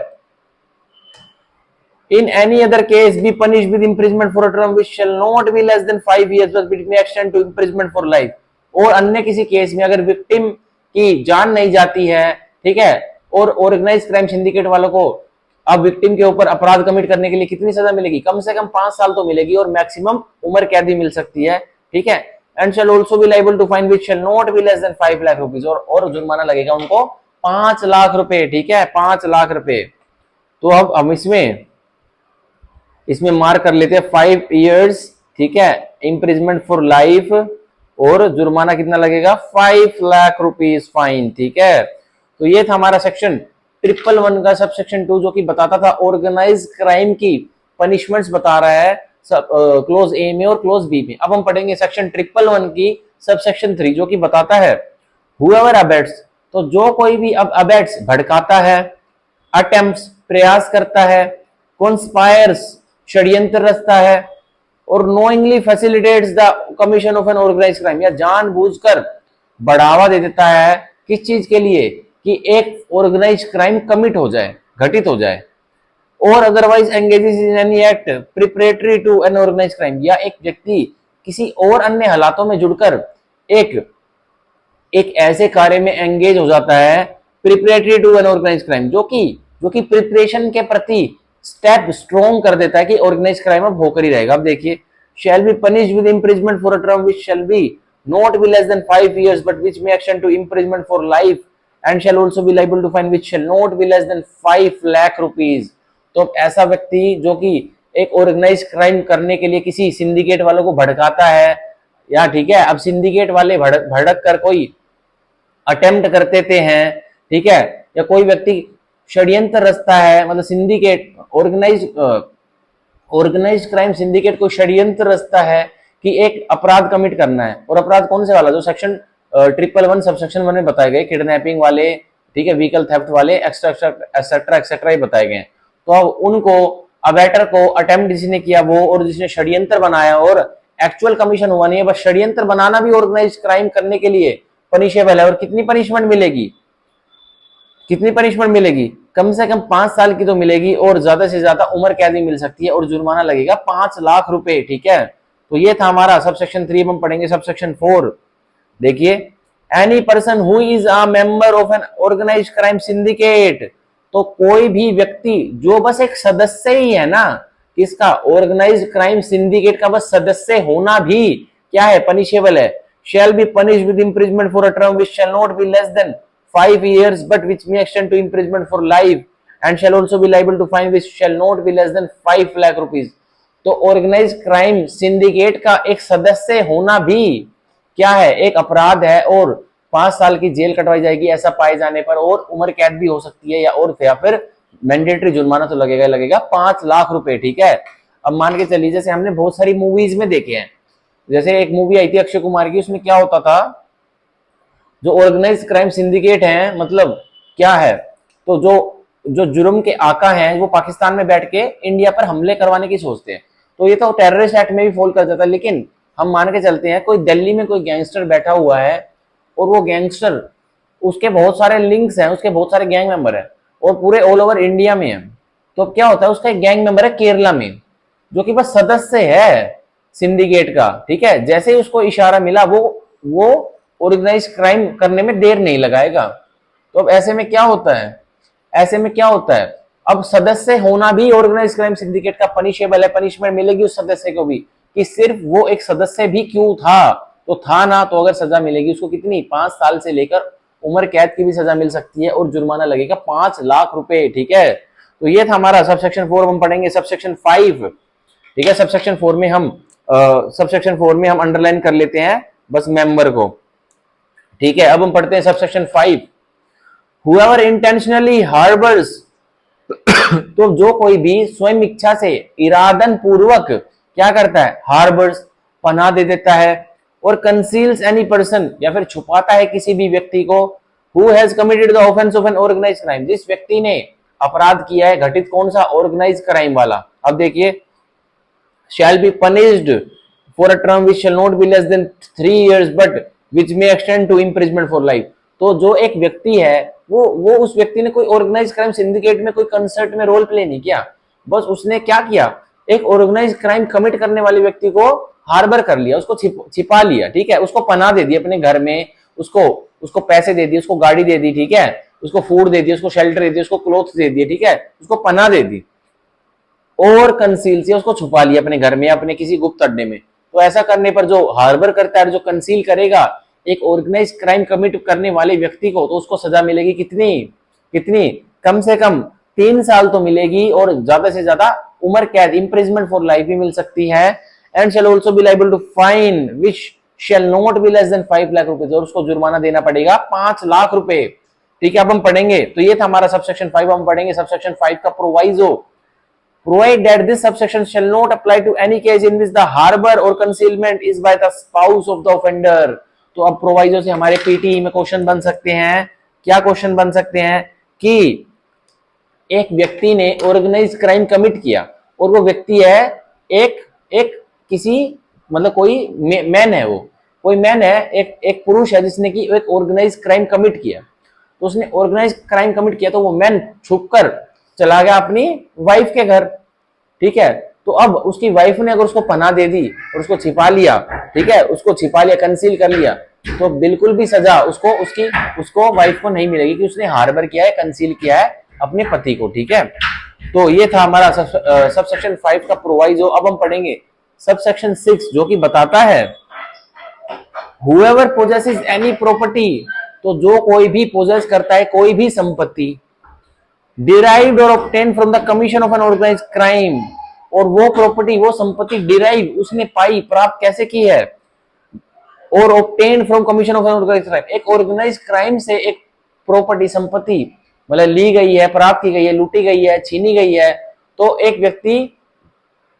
in any other case be punished with imprisonment for a term which shall not be less than 5 years but it may extend to imprisonment for life. और अन्य किसी केस में अगर विक्टिम की जान नहीं जाती है, ठीक है, और ऑर्गेनाइज क्राइम सिंडिकेट वालों को अब विक्टिम के ऊपर अपराध कमिट करने के लिए कितनी सजा मिलेगी, कम से कम 5 साल तो मिलेगी, और मैक्सिमम उम्र कैद मिल सकती है, ठीक है। And shall also be liable to fine which shall not be less than 5 lakh rupees, और जुर्माना लगेगा उनको 5 लाख रुपए, ठीक है, 5 लाख रुपए। तो अब हम इसमें मार्क कर लेते हैं 5 years, ठीक है, इम्प्रिजमेंट फॉर लाइफ, और जुर्माना कितना लगेगा, 5 लाख रुपीस फाइन, ठीक है। तो ये था हमारा सेक्शन 111 का सबसेक्शन 2, जो कि बताता था ऑर्गेनाइज क्राइम की पनिशमेंट्स बता रहा है क्लोज ए में और क्लोज बी में। अब हम पढ़ेंगे सेक्शन 111 की सबसेक्शन 3, जो कि बताता है हुएवर अबेट्स, तो जो कोई भी अब अबेट्स भड़काता है, अटेम्प्ट्स प्रयास करता है, कॉन्स्पायर्स षड्यंत्र रचता है, और knowingly facilitates the commission of an organised crime, या जानबूझकर बढ़ावा दे देता है किस चीज के लिए, कि एक ऑर्गेनाइज्ड क्राइम कमिट हो जाए, घटित हो जाए, और otherwise engages in any act preparatory to an organised crime, या एक व्यक्ति किसी और अन्य हालातों में जुड़कर एक ऐसे कार्य में एंगेज हो जाता है preparatory to an organised crime, जो कि प्रिपरेशन के प्रति स्टेप स्ट्रॉन्ग कर देता है कि ऑर्गेनाइज्ड क्राइम अब होकर ही रहेगा। अब देखिए, shall be punished with imprisonment for a term which shall be not be less than 5 years but which may extend to imprisonment for life, and shall also be liable to fine which shall not be less than 5 lakh rupees. तो ऐसा व्यक्ति जो कि एक organised crime करने के लिए किसी सिंडिकेट वालों को भड़काता है, या ठीक है, अब सिंडिकेट वाले भड़क कर कोई अटेम्प्ट करते हैं, ठीक है, या कोई व्यक्ति षड्यंत्र रचता है, मतलब सिंडिकेट ऑर्गेनाइज्ड क्राइम सिंडिकेट को षड्यंत्र रचता है कि एक अपराध कमिट करना है, और अपराध कौन से वाला, जो सेक्शन 111 सबसेक्शन 1 में बताए गए, किडनैपिंग वाले, ठीक है, व्हीकल थेफ्ट वाले, एक्सेट्रा एक्सेट्रा ही बताए गए। तो अब उनको अबैटर को अटेम्प्ट जिसने किया वो, और जिसने षड्यंत्र बनाया, और एक्चुअल कमीशन हुआ नहीं है, बस षड्यंत्र बनाना भी ऑर्गेनाइज्ड क्राइम करने के लिए पनिशेबल है। और कितनी पनिशमेंट मिलेगी, कम से कम 5 साल की तो मिलेगी, और ज्यादा से ज्यादा उम्र कैद भी मिल सकती है, और जुर्माना लगेगा 5 लाख रुपए, ठीक है। तो ये था हमारा सबसेक्शन 3। हम पढ़ेंगे सबसेक्शन 4। देखिए, any person who is a member of an organised crime syndicate, तो कोई भी व्यक्ति जो बस एक सदस्य ही है ना, इसका ऑर्गेनाइज्ड क्राइम सिंडिकेट का बस सदस्य होना भी क्या है, पनिशेबल है। शैल be punished with imprisonment for a term which shall not be less than 5 years but which may extend to imprisonment for life, and shall also be liable to fine which shall not be less than 5 lakh rupees। तो organised crime syndicate का एक सदस्य होना भी क्या है, एक अपराध है, और 5 साल की जेल कटवाई जाएगी ऐसा पाए जाने पर, और उम्र कैद भी हो सकती है, या फिर मैंडेटरी जुर्माना तो लगेगा 5 लाख रुपए, ठीक है। अब मान के चलिए जैसे हमने बहुत सारी मूवीज में देखे हैं, जैसे एक मूवी आई थी अक्षय कुमार की, उसमें क्या होता था, जो ऑर्गेनाइज क्राइम सिंडिकेट है, मतलब क्या है, तो जो जो जुर्म के आका हैं वो पाकिस्तान में बैठ के इंडिया पर हमले करवाने की सोचते हैं, तो ये तो टेररिस्ट एक्ट में भी फॉल कर जाता है। लेकिन हम मान के चलते हैं कोई दिल्ली में कोई गैंगस्टर बैठा हुआ है और वो गैंगस्टर, उसके बहुत सारे लिंक्स हैं, उसके बहुत सारे गैंग मेंबर हैं और पूरे ऑल ओवर इंडिया में है, तो अब क्या होता है, उसका एक गैंग मेंबर है केरला में जो कि बस सदस्य है सिंडिकेट का, ठीक है, जैसे ही उसको इशारा मिला वो ऑर्गेनाइज क्राइम करने में देर नहीं लगाएगा। तो अब ऐसे में क्या होता है, ऐसे में क्या होता है, अब सदस्य होना भी ऑर्गेनाइज क्राइम सिंडिकेट का पनिशेबल है, पनिशमेंट मिलेगी उस सदस्य को भी, कि सिर्फ वो एक सदस्य भी क्यों था, तो था ना, तो अगर सजा मिलेगी उसको कितनी, 5 साल से लेकर उम्र कैद की भी सजा मिल सकती है और जुर्माना लगेगा 5 लाख रुपए, ठीक है। तो ये था हमारा सबसेक्शन 4। हम पढ़ेंगे सबसेक्शन 5, ठीक है। सबसेक्शन 4 में हम अंडरलाइन कर लेते हैं बस मेंबर को, ठीक है। अब हम पढ़ते हैं सबसेक्शन 5, whoever intentionally harbors तो जो कोई भी स्वयं इच्छा से इरादन पूर्वक क्या करता है, हार्बर्स पनाह दे देता है, और कंसील्स एनी पर्सन या फिर छुपाता है किसी भी व्यक्ति को, who has committed the offence of an organised crime, जिस व्यक्ति ने अपराध किया है घटित कौन सा, ऑर्गेनाइज्ड क्राइम वाला। अब देखिए, shall be punished for a term which shall not be less than 3 years but which may extend to imprisonment for life। तो जो एक व्यक्ति है वो उस व्यक्ति ने कोई ऑर्गेनाइज क्राइम सिंडिकेट में कोई कंसर्ट में रोल प्ले नहीं किया, बस उसने क्या किया, एक ऑर्गेनाइज क्राइम कमिट करने वाले व्यक्ति को हार्बर कर लिया, उसको छिपा लिया, ठीक है, उसको पनाह दे दी अपने घर में, उसको पैसे दे दिए, उसको गाड़ी दे दी, ठीक है, उसको फूड दे दिया, उसको शेल्टर दे दिया, उसको क्लोथ्स दे दिए, ठीक है, उसको पनाह दे दी, और कंसील से उसको छुपा लिया अपने घर में, अपने किसी गुप्त अड्डे में। तो ऐसा करने पर जो हार्बर करता है, जो कंसील करेगा एक ऑर्गेनाइज क्राइम कमिट करने वाले व्यक्ति को, तो उसको सजा मिलेगी कितनी, कम से कम 3 साल तो मिलेगी, और ज्यादा से ज्यादा उम्र कैद, इंप्रिजमेंट फॉर लाइफ भी मिल सकती है। And shall also be liable to fine which shall not be less than 5 lakh रुपए, और उसको जुर्माना देना पड़ेगा 5 लाख रुपए, ठीक है। अब हम पढ़ेंगे, तो ये था हमारा सबसेक्शन 5। हम पढ़ेंगे सबसेक्शन 5 का proviso, provide that this subsection shall not apply to any case in which the harbor or concealment is by the spouse of the offender। तो अब प्रोवाइजो से हमारे पीटी में क्वेश्चन बन सकते हैं, क्या क्वेश्चन बन सकते हैं, कि एक व्यक्ति ने ऑर्गेनाइज क्राइम कमिट किया और वो व्यक्ति है एक किसी, मतलब कोई मैन है, वो कोई मैन है, एक पुरुष है जिसने की एक ऑर्गेनाइज क्राइम कमिट किया, तो उसने ऑर्गेनाइज क्राइम कमिट किया, तो वो मैन छुपकर चला गया अपनी वाइफ के घर, ठीक है। तो अब उसकी वाइफ ने अगर उसको पनाह दे दी और उसको छिपा लिया, ठीक है, उसको छिपा लिया, कंसील कर लिया, तो बिल्कुल भी सजा उसको वाइफ को नहीं मिलेगी कि उसने हार्बर किया है, कंसील किया है अपने पति को, ठीक है। तो ये था हमारा सबसेक्शन 5 का प्रोवाइजो। अब हम पढ़ेंगे सबसेक्शन 6, जो कि बताता है whoever possesses any property, तो जो कोई भी पोजेस करता है कोई भी संपत्ति, derived or obtained from the commission of an organized crime, और वो प्रॉपर्टी, वो संपत्ति डिराइव, उसने पाई, प्राप्त कैसे की है, और obtained from commission of an organized crime, एक ऑर्गेनाइज क्राइम से एक प्रॉपर्टी, संपत्ति मतलब ली गई है, प्राप्त की गई है, लूटी गई है, छीनी गई है, तो एक व्यक्ति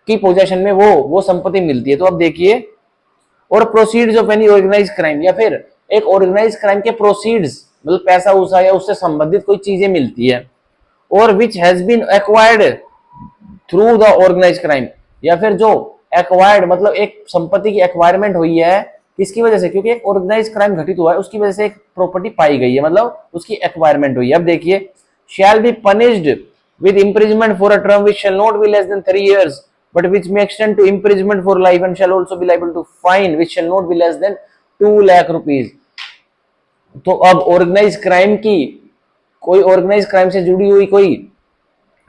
की पोजेशन में वो संपत्ति मिलती है। तो अब देखिए, और proceeds of any organise crime, या फिर एक ऑर्गेनाइज क्राइम के प्रोसीड्स मतलब पैसा उसा या उससे संबंधित कोई चीजें मिलती है, और which has been acquired through the organise crime, या फिर जो एक्वायर्ड मतलब एक संपत्ति की एक्वायरमेंट हुई है किसकी वजह से, क्योंकि एक ऑर्गेनाइज क्राइम घटित हुआ है उसकी वजह से एक प्रॉपर्टी पाई गई है, मतलब उसकी एक्वायरमेंट हुई है। अब देखिए, shall be punished with imprisonment for a term which shall not be less than 3 years but which may extend to imprisonment for life and shall also be liable to fine which shall not be less than 2 lakh rupees। तो अब organise crime की, कोई organise crime से जुड़ी हुई कोई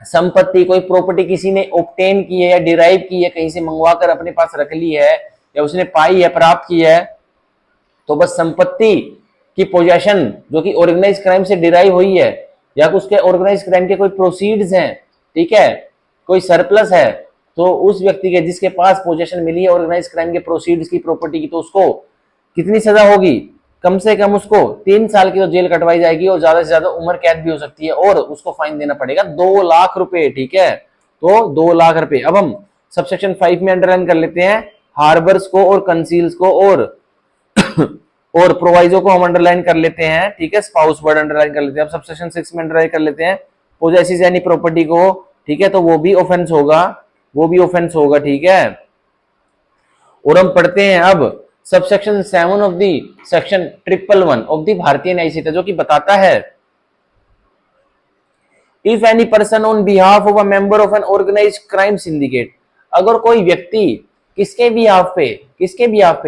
संपत्ति, कोई प्रॉपर्टी किसी ने ऑब्टेन की है या डिराइव की है, कहीं से मंगवा कर अपने पास रख ली है या उसने पाई है, प्राप्त की है, तो बस संपत्ति की पोजेशन जो कि ऑर्गेनाइज क्राइम से डिराइव हुई है या उसके ऑर्गेनाइज क्राइम के कोई प्रोसीड्स हैं, ठीक है, कोई सरप्लस है, तो उस व्यक्ति के जिसके पास पोजेशन मिली है ऑर्गेनाइज क्राइम के प्रोसीड्स की, प्रॉपर्टी की, तो उसको कितनी सजा होगी, कम से कम उसको 3 साल की तो जेल कटवाई जाएगी और ज्यादा से ज्यादा उम्र कैद भी हो सकती है, और उसको फाइन देना पड़ेगा 2 लाख रुपए, ठीक है। तो 2 लाख रुपए। अब हम सबसेक्शन 5 में अंडरलाइन कर लेते हैं हार्बर्स को और कंसील्स को और और प्रोवाइजो को हम अंडरलाइन कर लेते हैं, ठीक है, स्पाउस वर्ड अंडरलाइन कर लेते हैं। अब सबसेक्शन 6 में अंडरलाइन कर लेते हैं पोजेसिस यानी प्रॉपर्टी को, ठीक है, तो वो भी ऑफेंस होगा, वो भी ऑफेंस होगा, ठीक है। और हम पढ़ते हैं अब subsection 7 of the section 111 of the Bharatiya Nyaya Sanhita, जो कि बताता है if any person on behalf of a member of an organised crime syndicate, अगर कोई व्यक्ति किसके बिहाफ पे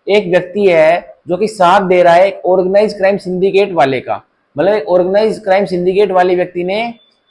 एक व्यक्ति है जो कि साथ दे रहा है एक ऑर्गेनाइज्ड क्राइम सिंडिकेट वाले का, मतलब एक ऑर्गेनाइज्ड क्राइम सिंडिकेट वाले व्यक्ति ने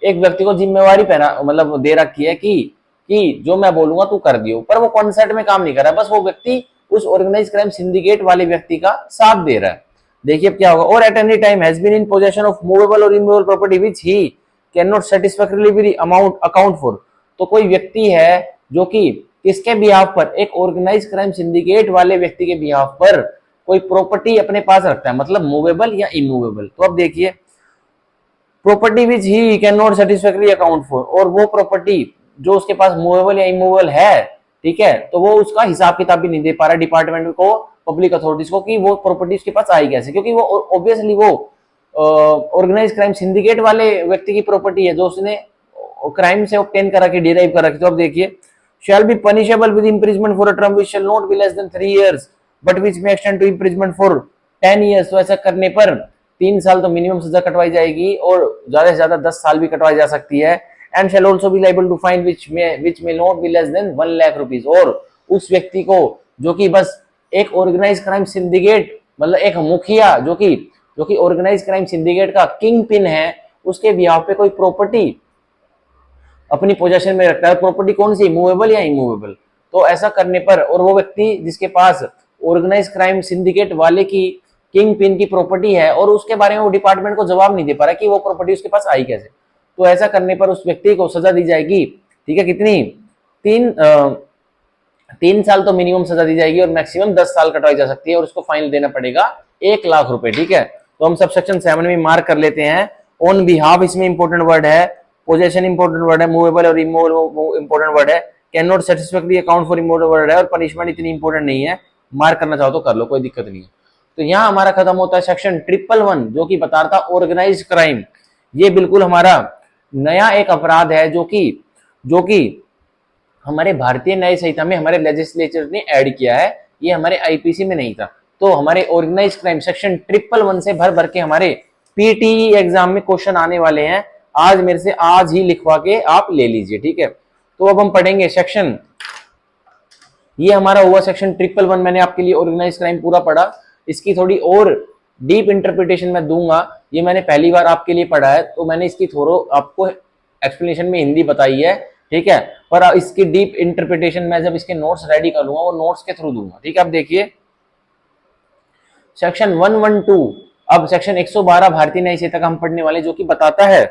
एक व्यक्ति को जिम्मेवारी मतलब दे रखी है कि जो मैं बोलूंगा तू कर दियो, पर वो कॉन्सर्ट में काम नहीं कर रहा, बस वो व्यक्ति उस ऑर्गेनाइज्ड क्राइम सिंडिकेट वाले व्यक्ति का साथ दे रहा है। देखिए अब क्या होगा, और at any time has been in possession of movable और immovable property which he can not satisfactorily account for, तो कोई व्यक्ति है जो कि किसके बिहाफ पर, एक ऑर्गेनाइज्ड क्राइम सिंडिकेट वाले व्यक्ति के बिहाफ पर कोई प्रॉपर्टी अपने पास रखता है, मतलब मूवेबल या इमूवेबल। तो अब देखिए property which he can not satisfactory account for, और वो प्रॉपर्टी जो उसके पास मूवेबल या इमूवेबल है, ठीक है, तो वो उसका हिसाब किताब भी नहीं दे पा रहा डिपार्टमेंट को, पब्लिक अथॉरिटीज को, कि वो प्रॉपर्टी उसके पास आई कैसे, क्योंकि वो ऑब्वियसली वो ऑर्गेनाइज क्राइम सिंडिकेट वाले व्यक्ति की प्रॉपर्टी है जो उसने क्राइम से ऑब्टेन करा के डिराइव कर रखी। तो अब देखिए shall be punishable with imprisonment for a term which shall not be less than 3 years but which may extend to imprisonment for 10 years। तो ऐसा करने पर 3 साल तो मिनिमम सजा कटवाई जाएगी और ज्यादा से ज्यादा 10 साल भी कटवाई जा सकती है। And shall also be liable to fine which may not be less than 1 lakh rupees, और उस व्यक्ति को जो कि बस एक ऑर्गेनाइज क्राइम सिंडिकेट, मतलब एक मुखिया जो कि ऑर्गेनाइज क्राइम सिंडिकेट का किंग पिन है, उसके बिहाफ पे कोई प्रॉपर्टी अपनी पोजेशन में रखता है, प्रॉपर्टी कौन सी, मूवेबल या इमूवेबल, तो ऐसा करने पर, और वो व्यक्ति जिसके पास ऑर्गेनाइज क्राइम सिंडिकेट वाले की किंग पिन की प्रॉपर्टी है और उसके बारे में वो डिपार्टमेंट को जवाब नहीं दे पा रहा कि वो प्रॉपर्टी उसके पास आई कैसे, तो ऐसा करने पर उस व्यक्ति को सजा दी जाएगी, ठीक है, कितनी, 3 साल तो मिनिमम सजा दी जाएगी और मैक्सिमम 10 साल कटवाई जा सकती है, और उसको फाइन देना पड़ेगा 1 लाख रुपए, ठीक है। तो हम सबसेक्शन 7 में मार्क कर लेते हैं ऑन बिहाफ, इसमें इंपॉर्टेंट वर्ड है, पोजेशन इंपॉर्टेंट वर्ड है, मूवेबल और इमूवेबल इंपॉर्टेंट वर्ड है, can not satisfactory account for immovable word है, और पनिशमेंट इतनी इंपॉर्टेंट नहीं है, मार्क करना चाहो तो कर लो, कोई दिक्कत नहीं है। तो यहाँ हमारा खत्म होता है सेक्शन 111 जो कि बता रहा था ऑर्गेनाइज क्राइम। ये बिल्कुल हमारा नया एक अपराध है जो कि हमारे भारतीय न्याय संहिता में हमारे लेजिस्लेचर ने ऐड किया है, ये हमारे आईपीसी में नहीं था। तो हमारे ऑर्गेनाइज क्राइम सेक्शन 111 से भर के हमारे पीटीई एग्जाम में क्वेश्चन आने वाले हैं, आज मेरे से आज ही लिखवा के आप ले लीजिए, ठीक है। तो अब हम पढ़ेंगे सेक्शन, ये हमारा हुआ सेक्शन 111, मैंने आपके लिए ऑर्गेनाइज क्राइम पूरा पढ़ा, इसकी थोड़ी और डीप इंटरप्रिटेशन मैं दूंगा, ये मैंने पहली बार आपके लिए पढ़ा है तो मैंने इसकी थोड़ा आपको एक्सप्लेनेशन में हिंदी बताई है, ठीक है, पर इसकी डीप इंटरप्रिटेशन मैं जब इसके नोट्स रेडी कर लूंगा वो नोट्स के थ्रू दूंगा, ठीक है। अब देखिए सेक्शन 112, अब सेक्शन 112 भारतीय न्याय संहिता का हम पढ़ने वाले, जो कि बताता है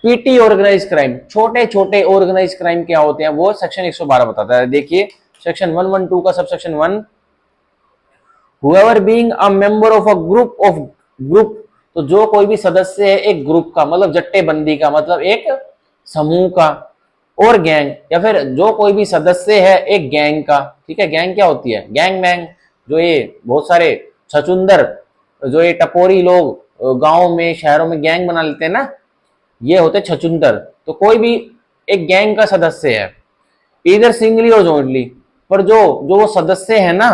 पीटी ऑर्गेनाइज क्राइम, छोटे छोटे ऑर्गेनाइज क्राइम क्या होते हैं वो सेक्शन 112 बताता है। देखिए सेक्शन 112 का subsection 1, whoever being a member of a group, तो जो कोई भी सदस्य है एक ग्रुप का, मतलब जट्टेबंदी का, मतलब एक समूह का, और गैंग, या फिर जो कोई भी सदस्य है एक गैंग का, ठीक है। गैंग क्या होती है, गैंग मैंग, जो ये बहुत सारे छचुंदर, जो ये टपोरी लोग गांव में शहरों में गैंग बना लेते हैं ना, ये होते छचुंदर। तो कोई भी एक गैंग का सदस्य है, इधर सिंगली और जॉइंटली, पर जो वो सदस्य है ना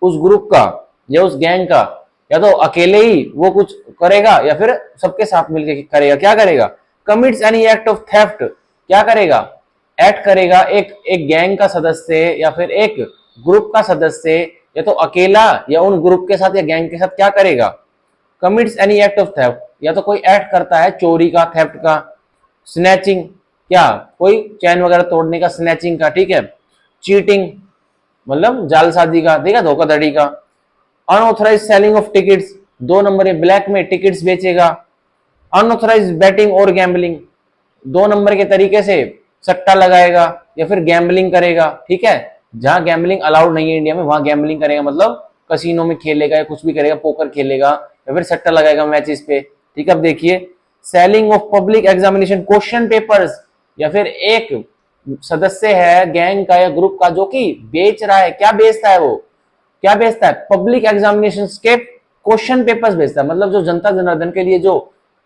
उस ग्रुप का या उस गैंग का, या तो अकेले ही वो कुछ करेगा या फिर सबके साथ मिलकर करेगा, क्या करेगा, commits any act of theft, क्या करेगा, एक्ट करेगा, एक गैंग का सदस्य या फिर एक ग्रुप का सदस्य या तो अकेला या उन ग्रुप के साथ या गैंग के साथ क्या करेगा, commits any act of theft, या तो कोई एक्ट करता है चोरी का, थेफ्ट का, स्नैचिंग, क्या कोई चैन वगैरह तोड़ने का, स्नैचिंग का, ठीक है, चीटिंग मतलब जालसाजी का, ठीक है, धोखाधड़ी का, unauthorise selling of tickets, 2 number है ब्लैक में टिकट्स बेचेगा, अनऑथराइज बैटिंग और गैम्बलिंग, 2 नंबर के तरीके से सट्टा लगाएगा या फिर गैम्बलिंग करेगा, ठीक है, जहां गैम्बलिंग अलाउड नहीं है इंडिया में वहां गैम्बलिंग करेगा, मतलब कसिनो में खेलेगा या कुछ भी करेगा, पोकर खेलेगा या फिर सट्टा लगाएगा मैचेस पे, ठीक है। अब देखिए selling of public examination question papers, या फिर एक सदस्य है गैंग का या ग्रुप का जो कि बेच रहा है, क्या बेचता है वो, क्या बेचता है, पब्लिक एग्जामिनेशन के क्वेश्चन पेपर्स बेचता है। मतलब जो जनता जनार्दन के लिए जो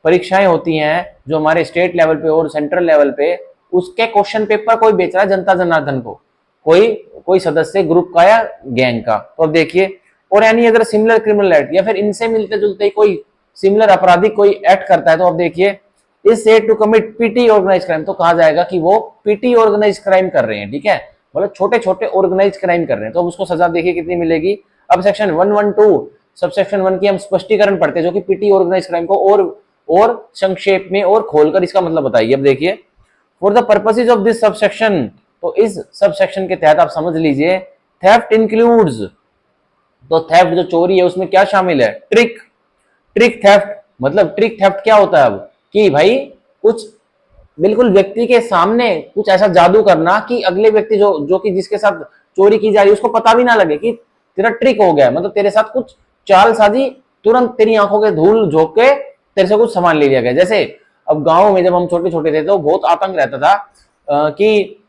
परीक्षाएं होती हैं जो हमारे स्टेट लेवल पे और सेंट्रल लेवल पे, उसके क्वेश्चन पेपर कोई बेच रहा है जनता जनार्दन को, कोई कोई सदस्य ग्रुप का या गैंग का। तो अब देखिए, और any other similar criminal act, या फिर इनसे मिलते जुलते कोई सिमिलर आपराधिक कोई एक्ट करता है, तो अब देखिए is said to commit petty organise crime, तो कहा जाएगा कि वो पीटी ऑर्गेनाइज क्राइम कर रहे हैं, ठीक है, मतलब छोटे छोटे ऑर्गेनाइज क्राइम कर रहे हैं। तो उसको सजा देखिए कितनी मिलेगी। अब सेक्शन 112 सबसेक्शन 1 की हम स्पष्टीकरण पढ़ते हैं जो कि पीटी ऑर्गेनाइज क्राइम को और संक्षेप में और खोलकर इसका मतलब बताइए। अब देखिए, for the purposes of this subsection, तो इस सबसेक्शन के तहत आप समझ लीजिए थेफ्ट इंक्लूड्स, तो थेफ्ट जो चोरी है उसमें क्या शामिल है, ट्रिक, ट्रिक थेफ्ट। मतलब ट्रिक थेफ्ट क्या होता है अब, कि भाई कुछ बिल्कुल व्यक्ति के सामने कुछ ऐसा जादू करना कि अगले व्यक्ति जो जो कि जिसके साथ चोरी की जा रही है उसको पता भी ना लगे कि तेरा ट्रिक हो गया, मतलब तेरे साथ कुछ चाल साजी, तुरंत तेरी आंखों के धूल झोंक के तेरे से कुछ सामान ले लिया गया। जैसे अब गांव में जब हम छोटे छोटे थे तो बहुत आतंक रहता था कि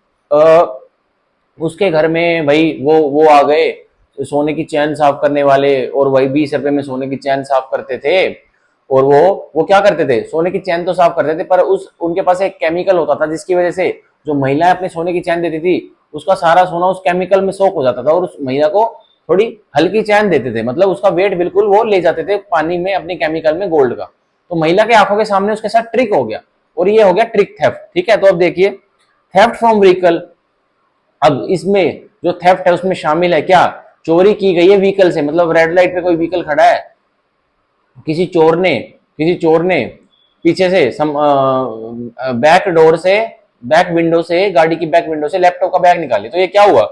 उसके घर में भाई वो आ गए सोने की चैन साफ करने वाले, और वही 20 रुपए में सोने की चैन साफ करते थे। और वो क्या करते थे, सोने की चैन तो साफ करते थे, पर उस उनके पास एक केमिकल होता था जिसकी वजह से जो महिलाएं अपने सोने की चैन देती थी उसका सारा सोना उस केमिकल में सोख हो जाता था, और उस महिला को थोड़ी हल्की चैन देते थे, मतलब उसका वेट बिल्कुल वो ले जाते थे पानी में अपने केमिकल में गोल्ड का। तो महिला के आंखों के सामने उसके साथ ट्रिक हो गया, और ये हो गया ट्रिक थेफ्ट, ठीक है। तो अब देखिए थेफ्ट फ्रॉम व्हीकल, अब इसमें जो थेफ्ट है उसमें शामिल है क्या, चोरी की गई है व्हीकल से, मतलब रेड लाइट पे कोई व्हीकल खड़ा है, किसी चोर ने पीछे से बैक डोर से, बैक विंडो से, गाड़ी की बैक विंडो से लैपटॉप का बैग निकाली, तो ये क्या हुआ,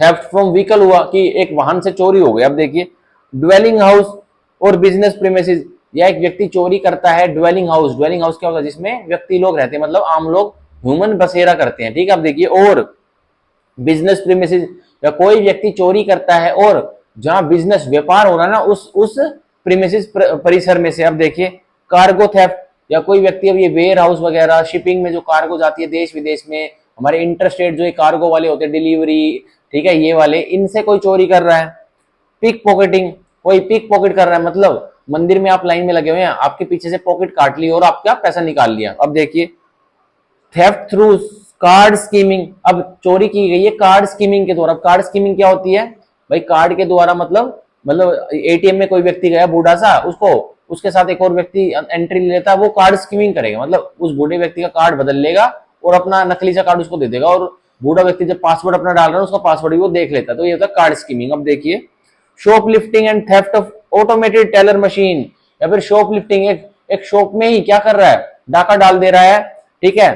थेफ्ट फ्रॉम व्हीकल हुआ कि एक वाहन से चोरी हो गई। अब देखिए ड्वेलिंग हाउस और बिजनेस प्रीमिसेस, या एक व्यक्ति चोरी करता है ड्वेलिंग हाउस, ड्वेलिंग हाउस क्या होता है, जिसमें व्यक्ति लोग रहते हैं, मतलब आम लोग ह्यूमन बसेरा करते हैं, ठीक है। अब देखिए, और बिजनेस प्रीमिसेस, या कोई व्यक्ति चोरी करता है और जहां बिजनेस व्यापार हो रहा है ना उस प्रीमिसेस परिसर में से। अब देखिए कार्गो थेफ्ट, या कोई व्यक्ति अब ये वेयर हाउस वगैरह शिपिंग में जो कार्गो जाती है देश विदेश में, हमारे इंटरस्टेट जो ये कार्गो वाले होते हैं डिलीवरी, ठीक है, ये वाले, इनसे कोई चोरी कर रहा है। पिक पॉकेटिंग, कोई पिक पॉकेट कर रहा है, मतलब मंदिर में आप लाइन में लगे हुए हैं, आपके पीछे से पॉकेट काट ली और आपका पैसा निकाल लिया। अब देखिए थेफ्ट थ्रू कार्ड स्कीमिंग, अब चोरी की गई है कार्ड स्कीमिंग के द्वारा। कार्ड स्कीमिंग क्या होती है भाई, कार्ड के द्वारा मतलब एटीएम में कोई व्यक्ति गया बूढ़ा सा, उसको उसके साथ एक और व्यक्ति एंट्री ले लेता है, वो कार्ड स्कीमिंग करेगा, मतलब उस बूढ़े व्यक्ति का कार्ड बदल लेगा और अपना नकली सा कार्ड उसको दे देगा, और बूढ़ा व्यक्ति जब पासवर्ड अपना डाल रहा है उसका पासवर्ड भी वो देख लेता है, तो ये होता है कार्ड स्कीमिंग। अब देखिए shoplifting and theft of automated teller machine, या फिर शॉपलिफ्टिंग, एक शॉप में ही क्या कर रहा है, डाका डाल दे रहा है, ठीक है,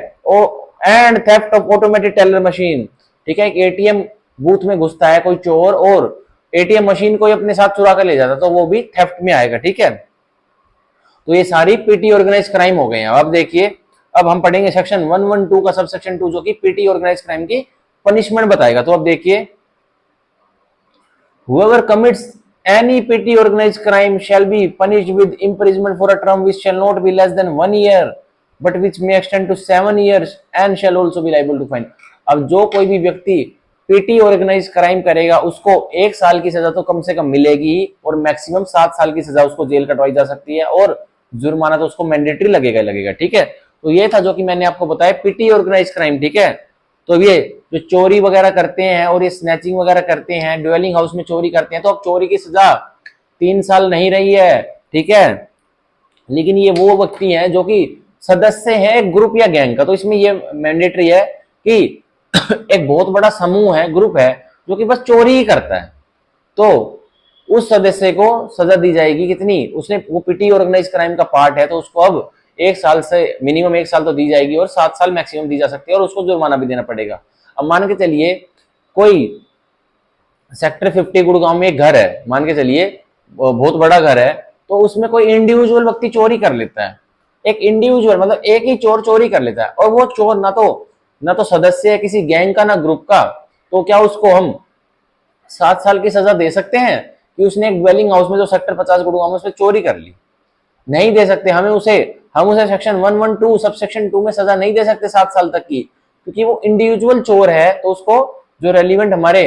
and theft of automated teller machine, ठीक है, एक एटीएम बूथ में घुसता है कोई चोर और एटीएम मशीन को अपने साथ चुरा कर ले जाता, तो वो भी थेफ्ट में आएगा, ठीक है। तो ये सारी पीटी ऑर्गेनाइज क्राइम हो गए हैं। अब देखिए, अब हम पढ़ेंगे सेक्शन 112 का सबसेक्शन 2 जो कि पीटी ऑर्गेनाइज क्राइम की पनिशमेंट बताएगा। तो अब देखिए, whoever commits any petty organized crime shall be punished with imprisonment for a term which shall not be less than 1 year but which may extend to 7 years and shall also be liable to fine। अब जो कोई भी व्यक्ति PT organise crime करेगा उसको 1 साल की सजा तो कम से कम मिलेगी, और मैक्सिमम 7 साल की सजा उसको जेल कटवाई जा सकती है, और जुर्माना तो उसको मैंडेटरी लगेगा, ठीक है। तो ये था जो कि मैंने आपको बताया पीटी ऑर्गेनाइज क्राइम, ठीक है। तो ये जो चोरी वगैरह करते हैं और ये स्नैचिंग वगैरह करते हैं, ड्वेलिंग हाउस में चोरी करते हैं, तो अब चोरी की सजा 3 साल नहीं रही है, ठीक है, लेकिन ये वो व्यक्ति हैं जो कि सदस्य हैं एक ग्रुप या गैंग का, तो इसमें ये मैंडेटरी है कि एक बहुत बड़ा समूह है, ग्रुप है जो कि बस चोरी ही करता है, तो उस सदस्य को सजा दी जाएगी कितनी, उसने वो पीटी ऑर्गेनाइज क्राइम का पार्ट है, तो उसको अब 1 साल से मिनिमम 1 साल तो दी जाएगी और 7 साल मैक्सिमम दी जा सकती है, और उसको जुर्माना भी देना पड़ेगा। अब मान के चलिए कोई सेक्टर 50 गुड़गांव में एक घर है, मान के चलिए बहुत बड़ा घर है, तो उसमें कोई इंडिविजुअल व्यक्ति चोरी कर लेता है, एक इंडिविजुअल मतलब एक ही चोर चोरी कर लेता है, और वो चोर ना तो सदस्य है किसी गैंग का ना ग्रुप का, तो क्या उसको हम 7 साल की सजा दे सकते हैं कि उसने एक ड्वेलिंग हाउस में जो सेक्टर 50 गुड़गांव में उसमें चोरी कर ली? नहीं दे सकते। हम उसे सेक्शन 112 सब सेक्शन 2 में सजा नहीं दे सकते 7 साल तक की, क्योंकि वो इंडिविजुअल चोर है तो उसको जो रेलिवेंट हमारे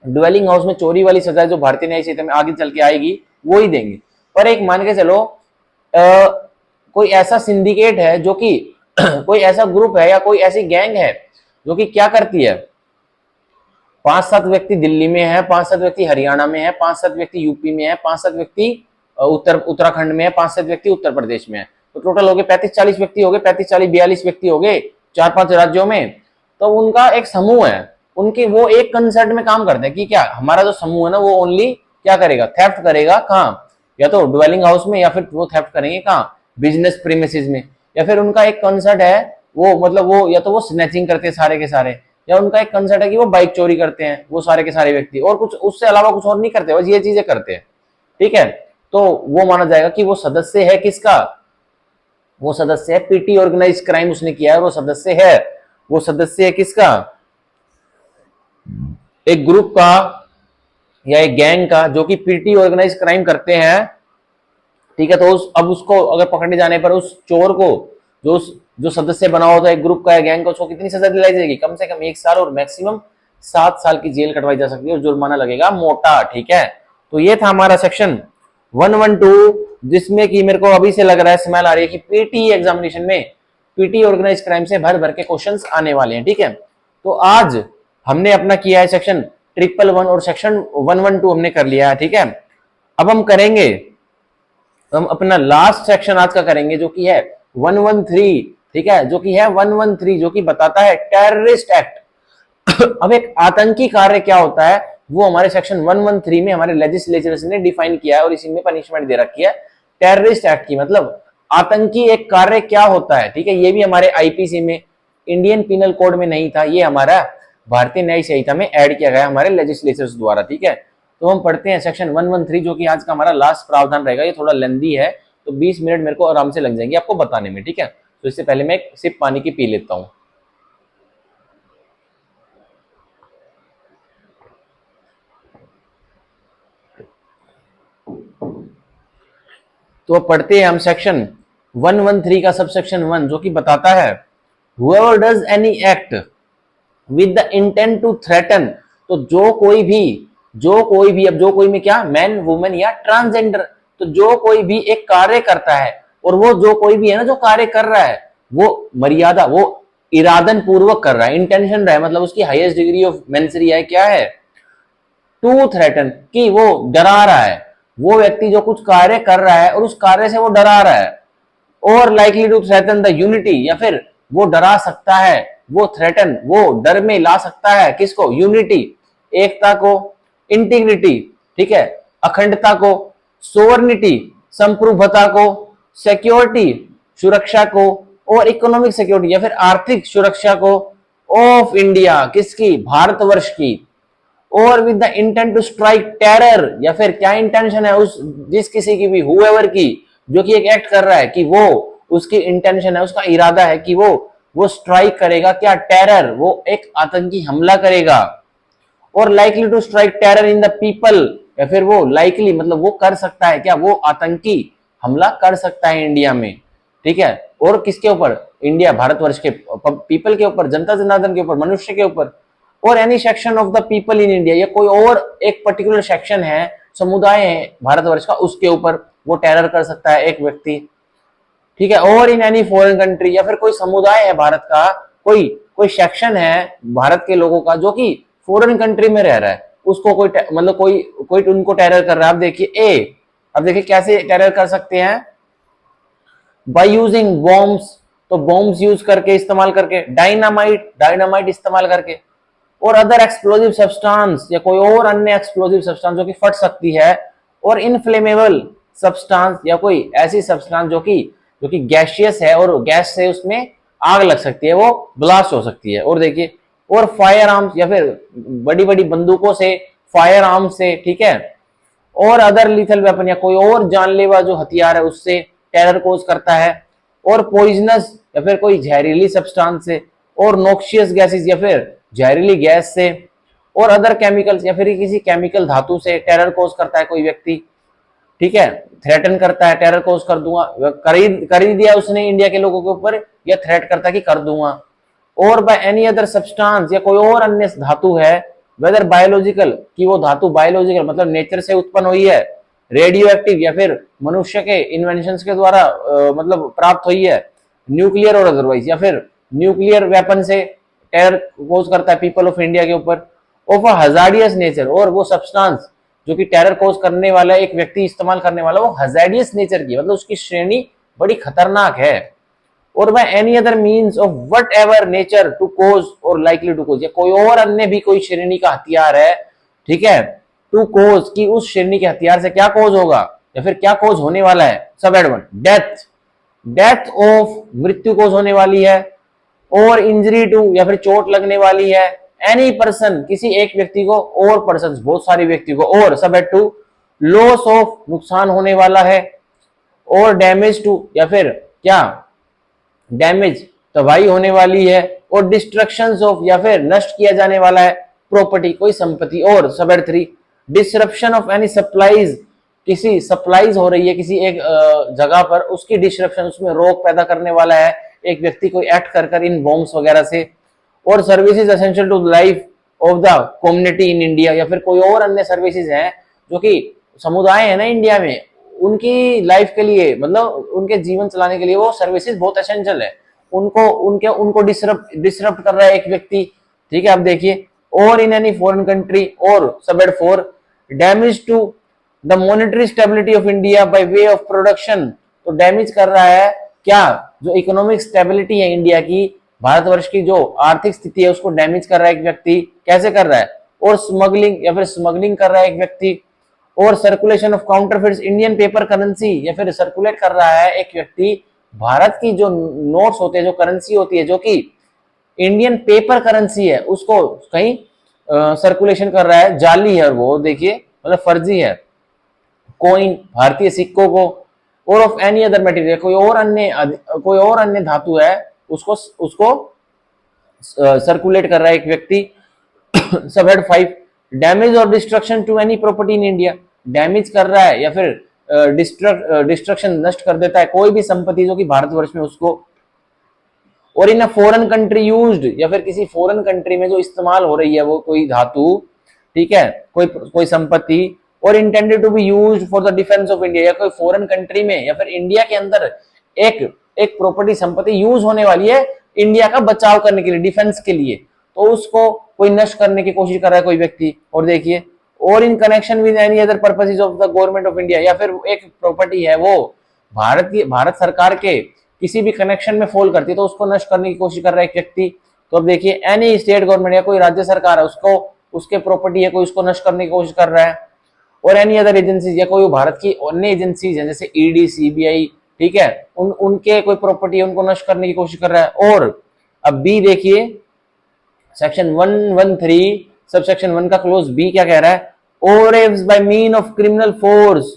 ड्वेलिंग हाउस में चोरी वाली सजा जो भारतीय न्याय संहिता में आगे चल के आएगी वो ही देंगे। पर एक मान के चलो कोई ऐसा सिंडिकेट है जो कि कोई ऐसा ग्रुप है या कोई ऐसी गैंग है जो कि क्या करती है, 5-7 व्यक्ति दिल्ली में है, 5-7 व्यक्ति हरियाणा में है, 5-7 व्यक्ति यूपी में है, 5-7 व्यक्ति उत्तराखंड में है, 5-7 व्यक्ति उत्तर प्रदेश में है, तो टोटल हो गए 35-40 व्यक्ति हो गए, 35-40-42 व्यक्ति हो गए 4-5 राज्यों में। तो उनका एक समूह है, उनके वो एक कंसर्ट में काम करते हैं कि क्या हमारा जो समूह है ना वो ओनली क्या करेगा, थेफ्ट करेगा, कहाँ, या तो ड्वेलिंग हाउस में, या फिर वो थेफ्ट करेंगे कहाँ, बिजनेस प्रीमिसेस में, या फिर उनका एक कंसर्ट है वो मतलब वो या तो वो स्नैचिंग करते हैं सारे के सारे, या उनका एक कंसर्ट है कि वो बाइक चोरी करते हैं वो सारे के सारे व्यक्ति, और कुछ उससे अलावा कुछ और नहीं करते, बस ये चीजें करते हैं। ठीक है, तो वो माना जाएगा कि वो सदस्य है किसका, वो सदस्य है पीटी ऑर्गेनाइज क्राइम उसने किया है, वो सदस्य है किसका, एक ग्रुप का या एक गैंग का जो कि पीटी ऑर्गेनाइज क्राइम करते हैं। ठीक है, तो अब उसको अगर पकड़ने जाने पर उस चोर को जो सदस्य बना होता है एक ग्रुप का या गैंग का, उसको कितनी सजा दिलाई जाएगी, कम से कम 1 साल और मैक्सिमम 7 साल की जेल कटवाई जा सकती है और जुर्माना लगेगा मोटा। ठीक है, तो ये था हमारा सेक्शन 112, जिसमें कि मेरे को अभी से लग रहा है, स्मेल आ रही है कि पीटी एग्जामिनेशन में पीटी ऑर्गेनाइज क्राइम से भर भर के क्वेश्चंस आने वाले हैं। ठीक है, तो आज हमने अपना किया है सेक्शन 111 और सेक्शन 112 हमने कर लिया है। ठीक है, अब हम करेंगे, हम अपना लास्ट सेक्शन आज का करेंगे जो कि है 113। ठीक है, जो कि है 113 जो कि बताता है टेररिस्ट एक्ट। अब एक आतंकी कार्य क्या होता है वो हमारे सेक्शन 113 में हमारे लेजिस्लेचर्स ने डिफाइन किया है और इसी में पनिशमेंट दे रखी है टेररिस्ट एक्ट की, मतलब आतंकी एक कार्य क्या होता है। ठीक है, ये भी हमारे आईपीसी में, इंडियन पिनल कोड में नहीं था, ये हमारा भारतीय न्याय संहिता में ऐड किया गया हमारे लेजिस्लेचर्स द्वारा। ठीक है, तो हम पढ़ते हैं सेक्शन 113 जो कि आज का हमारा लास्ट प्रावधान रहेगा। ये थोड़ा लेंदी है तो 20 मिनट मेरे को आराम से लग जाएंगे आपको बताने में। ठीक है, तो इससे पहले मैं एक सिप पानी की पी लेता हूं। तो पढ़ते हैं हम सेक्शन 113 का सबसेक्शन 1 जो कि बताता है whoever does any act with the intent to threaten, तो जो कोई भी अब जो कोई में क्या, मैन वुमेन या ट्रांसजेंडर, तो जो कोई भी एक कार्य करता है और वो जो कोई भी है ना जो कार्य कर रहा है वो मर्यादा, वो इरादन पूर्वक कर रहा है, इंटेंशन रहा है, मतलब उसकी हाईएस्ट डिग्री ऑफ मेंसरी है क्या है, टू थ्रेटन, कि वो डरा रहा है, वो व्यक्ति जो कुछ कार्य कर रहा है और उस कार्य से वो डरा रहा है, और likely to threaten the unity, या फिर वो डरा सकता है, वो थ्रेटन, वो डर में ला सकता है किसको, यूनिटी, एकता को, इंटीग्रिटी, ठीक है, अखंडता को, सोवर्निटी, संप्रभुता को, सिक्योरिटी, सुरक्षा को, और इकोनॉमिक सिक्योरिटी या फिर आर्थिक सुरक्षा को ऑफ इंडिया, किसकी, भारतवर्ष की, और with the intent to strike terror, या फिर क्या इंटेंशन है उस जिस किसी की भी, हुएवर की, जो कि एक एक्ट कर रहा है कि वो उसकी इंटेंशन है, उसका इरादा है कि वो स्ट्राइक करेगा क्या, टेरर, वो एक आतंकी हमला करेगा, और likely to strike terror in the people, या फिर वो लाइकली मतलब वो कर सकता है क्या, वो आतंकी हमला कर सकता है इंडिया में। ठीक है, और किसके ऊपर, इंडिया भारतवर्ष के पीपल के ऊपर, जनता जनार्दन के ऊपर, मनुष्य के ऊपर, और any section of the people in India, या कोई और एक पर्टिकुलर सेक्शन है, समुदाय है भारतवर्ष का, उसके ऊपर वो टेरर कर सकता है एक व्यक्ति। ठीक है, और इन एनी फॉरेन कंट्री, या फिर कोई समुदाय है भारत का, कोई सेक्शन है भारत के लोगों का जो कि फॉरेन कंट्री में रह रहा है, उसको मतलब कोई उनको टेरर कर रहा है। अब देखिए कैसे टेरर कर सकते हैं, बाय यूजिंग बॉम्ब्स, तो बॉम्ब्स यूज करके, इस्तेमाल करके, डायनामाइट इस्तेमाल करके, और अदर एक्सप्लोजिव सब्सटेंस, या कोई और अन्य एक्सप्लोजिव सब्सटेंस जो कि फट सकती है, और इनफ्लेमेबल सब्सटेंस, या कोई ऐसी सब्सटेंस जो कि गैसियस है और गैस से उसमें आग लग सकती है, वो ब्लास्ट हो सकती है। और देखिए, और फायर आर्म्स, या फिर बड़ी बड़ी बंदूकों से, फायर आर्म्स से, ठीक है, और अदर लीथल वेपन, या कोई और जानलेवा जो हथियार है उससे टेरर कोज करता है, और पॉइजनस, या फिर कोई जहरीली सब्सटेंस से, और नॉक्सियस गैसेस, या फिर जहरीली गैस से, और अदर केमिकल्स, या फिर किसी केमिकल धातु से टेरर कोज करता है कोई व्यक्ति। ठीक है, थ्रेटन करता है, टेरर कोज कर दूंगा, कर ही दिया उसने इंडिया के लोगों के ऊपर, या थ्रेट करता है कि कर दूंगा। और बाय एनी अदर सब्सटेंस, या कोई और अन्य धातु है, वेदर बायोलॉजिकल, कि वो धातु बायोलॉजिकल मतलब नेचर से उत्पन्न हुई है, रेडियो एक्टिव या फिर मनुष्य के इन्वेंशंस के द्वारा मतलब प्राप्त हुई है, न्यूक्लियर और अदरवाइज, या फिर न्यूक्लियर वेपन से टेरर कोज करता है पीपल ऑफ इंडिया के ऊपर, ऑफ अ हजार्डियस नेचर, और वो सब्सटेंस जो कि टेरर कोज करने वाला एक व्यक्ति इस्तेमाल करने वाला वो हजार्डियस नेचर की, मतलब उसकी श्रेणी बड़ी खतरनाक है, और by any other means of whatever nature to cause और लाइकली टू कोज, या कोई और अन्य भी कोई श्रेणी का हथियार है, ठीक है, टू कोज की उस श्रेणी के हथियार से क्या कोज होगा या फिर क्या कोज होने वाला है। Sub head one, death, death of मृत्यु कोज होने वाली है, और इंजरी टू या फिर चोट लगने वाली है, एनी पर्सन किसी एक व्यक्ति को, और पर्सन बहुत सारे व्यक्ति को, और sub add to loss of नुकसान होने वाला है, और डैमेज टू या फिर क्या डैमेज तबाही होने वाली है, और डिस्ट्रक्शंस ऑफ या फिर नष्ट किया जाने वाला है प्रॉपर्टी कोई संपत्ति, और sub head three disruption of any supplies, किसी सप्लाईज हो रही है किसी एक जगह पर, उसकी डिसरप्शन उसमें रोक पैदा करने वाला है एक व्यक्ति कोई एक्ट कर इन बॉम्ब्स वगैरह से, और services essential to life of the community in India, या फिर कोई और अन्य सर्विसेज हैं जो कि समुदाय है ना इंडिया में उनकी लाइफ के लिए मतलब उनके जीवन चलाने के लिए वो सर्विसेज बहुत एसेंशियल है, उनको डिसरप्ट कर रहा है एक व्यक्ति, ठीक है। अब देखिए, और इन एनी फॉरेन कंट्री, और sub head four damage to the monetary stability of India by way of production, तो डैमेज कर रहा है क्या जो इकोनॉमिक स्टेबिलिटी है इंडिया की, भारतवर्ष की जो आर्थिक स्थिति है उसको डैमेज कर रहा है एक व्यक्ति, कैसे कर रहा है, और स्मगलिंग या फिर स्मगलिंग कर रहा है एक व्यक्ति, और circulation of counterfeits Indian paper currency, या फिर सर्कुलेट कर रहा है एक व्यक्ति भारत की जो नोट्स होते हैं जो करेंसी होती है जो कि इंडियन पेपर करेंसी है उसको कहीं सर्कुलेशन कर रहा है, जाली है वो देखिए मतलब फर्जी है, कोइन भारतीय सिक्कों को, और ऑफ एनी अदर मटेरियल कोई और अन्य धातु है उसको सर्कुलेट कर रहा है एक व्यक्ति। सब हेड फाइव डैमेज और destruction to any property in India, damage कर रहा है या फिर डिस्ट्रक्शन नष्ट कर देता है कोई भी संपत्ति जो कि भारतवर्ष में उसको, और इन अ फॉरेन कंट्री यूज्ड या फिर किसी फॉरेन कंट्री में जो इस्तेमाल हो रही है वो कोई धातु, ठीक है, कोई संपत्ति, और intended to be used for the defence of India, या कोई फॉरेन कंट्री में या फिर इंडिया के अंदर एक प्रॉपर्टी संपत्ति यूज होने वाली है इंडिया का बचाव करने के लिए, डिफेंस के लिए, तो उसको कोई नष्ट करने की कोशिश कर रहा है कोई व्यक्ति। और देखिए, और in connection with any other purposes of the government of India, या फिर एक प्रॉपर्टी है वो भारत सरकार के किसी भी कनेक्शन में फॉल करती है तो उसको नष्ट करने की कोशिश कर रहा है एक व्यक्ति। तो अब देखिए, एनी स्टेट गवर्नमेंट या कोई राज्य सरकार है उसको उसके प्रॉपर्टी है कोई उसको नष्ट करने की कोशिश कर रहा है, और एनी अदर एजेंसीज या कोई भारत की अन्य एजेंसीज है जैसे ईडी सीबीआई, ठीक है, उनके कोई प्रॉपर्टी है उनको नष्ट करने की कोशिश कर रहा है। और अब बी देखिए, सेक्शन 113 सब सेक्शन 1 का क्लोज बी क्या कह रहा है, overawes by mean of criminal force.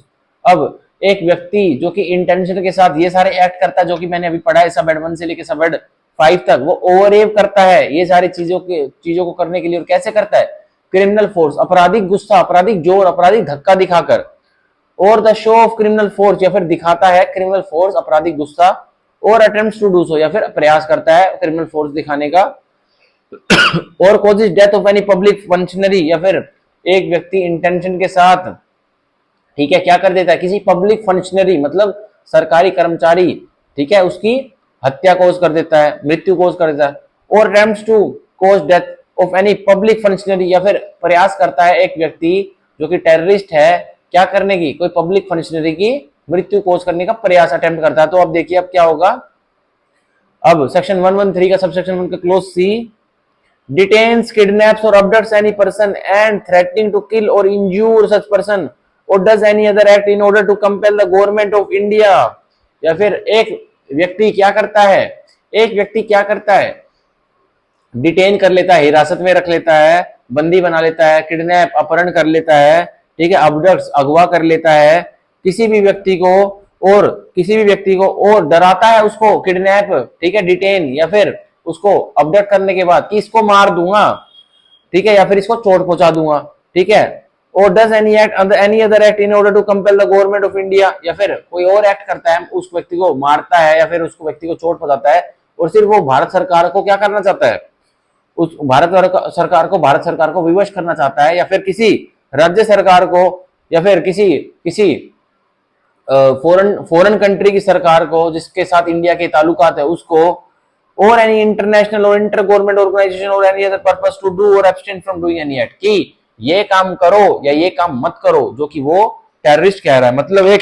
अब एक व्यक्ति जो कि इंटेंशन के साथ ये सारे एक्ट करता है जो कि मैंने अभी पढ़ा है सब एड 1 से लेकर सब एड 5 तक, वो ओवररेव करता है ये सारी चीजों को करने के लिए, और कैसे करता है, क्रिमिनल फोर्स आपराधिक गुस्सा, आपराधिक जोर, आपराधिक धक्का दिखाकर, और the show off criminal force या फिर दिखाता है क्रिमिनल फोर्स आपराधिक गुस्सा, और अटेम्प्ट्स टू डू सो या फिर प्रयास करता है क्रिमिनल फोर्स दिखाने का, और causes death of any public functionary या फिर एक व्यक्ति इंटेंशन के साथ, ठीक है, क्या कर देता है, किसी पब्लिक फंक्शनरी मतलब सरकारी कर्मचारी, ठीक है, उसकी हत्या कोज कर देता है, मृत्यु कोज कर देता है, और attempts to cause death of any public functionary या फिर प्रयास करता है एक व्यक्ति जो कि टेररिस्ट है क्या करने की, कोई पब्लिक फंक्शनरी की मृत्यु कोज करने का प्रयास अटेम्प्ट करता है। तो अब देखिए अब क्या होगा, अब सेक्शन 113 का सबसेक्शन 1 का क्लोज सी, डिटेन्स किडनैप्स और abducts any person and threatening to kill और इंज्यूर सच पर्सन और does any other act in order to compel the government of India, या फिर एक व्यक्ति क्या करता है, डिटेन कर लेता है, हिरासत में रख लेता है, बंदी बना लेता है, किडनैप अपहरण कर लेता है, ठीक है, अबडक्ट्स अगवा कर लेता है किसी भी व्यक्ति को और डराता है उसको, किडनैप, ठीक है, डिटेन या फिर उसको अबडक्ट करने के बाद कि इसको मार दूंगा, ठीक है, या फिर इसको चोट पहुंचा दूंगा, ठीक है, और does any other act in order to compel the government of India, या फिर कोई और एक्ट करता है उस व्यक्ति को मारता है या फिर उसको व्यक्ति को चोट पहुंचाता है और सिर्फ वो भारत सरकार को क्या करना चाहता है, उस भारत सरकार को विवश करना चाहता है, या फिर किसी राज्य सरकार को, या फिर किसी किसी फॉरेन कंट्री की सरकार को जिसके साथ इंडिया के ताल्लुकात है उसको, और एनी इंटरनेशनल और इंटर गवर्नमेंट ऑर्गेनाइजेशन और any other purpose to do और abstain from doing any act, कि ये काम करो या ये काम मत करो जो कि वो टेररिस्ट कह रहा है। मतलब एक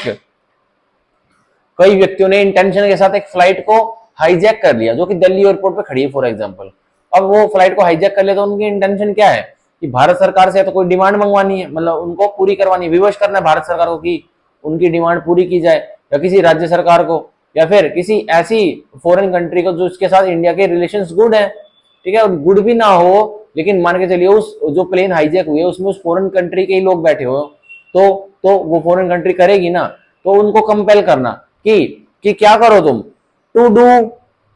कई व्यक्तियों ने इंटेंशन के साथ एक फ्लाइट को हाईजैक कर लिया जो कि दिल्ली एयरपोर्ट पे खड़ी है फॉर एग्जांपल। अब वो फ्लाइट को हाईजैक कर लिया तो उनकी इंटेंशन क्या है कि भारत सरकार से तो कोई डिमांड मंगवानी है, मतलब उनको पूरी करवानी है, विवश करना है भारत सरकार को कि उनकी डिमांड पूरी की जाए, या किसी राज्य सरकार को, या फिर किसी ऐसी फॉरेन कंट्री को जो इसके साथ इंडिया के रिलेशंस गुड है, ठीक है, गुड भी ना हो लेकिन मान के चलिए उस जो प्लेन हाईजैक हुई है उसमें उस फॉरेन कंट्री के ही लोग बैठे हो, तो वो फॉरेन कंट्री करेगी ना, तो उनको कंपेल करना कि क्या करो तुम, टू डू,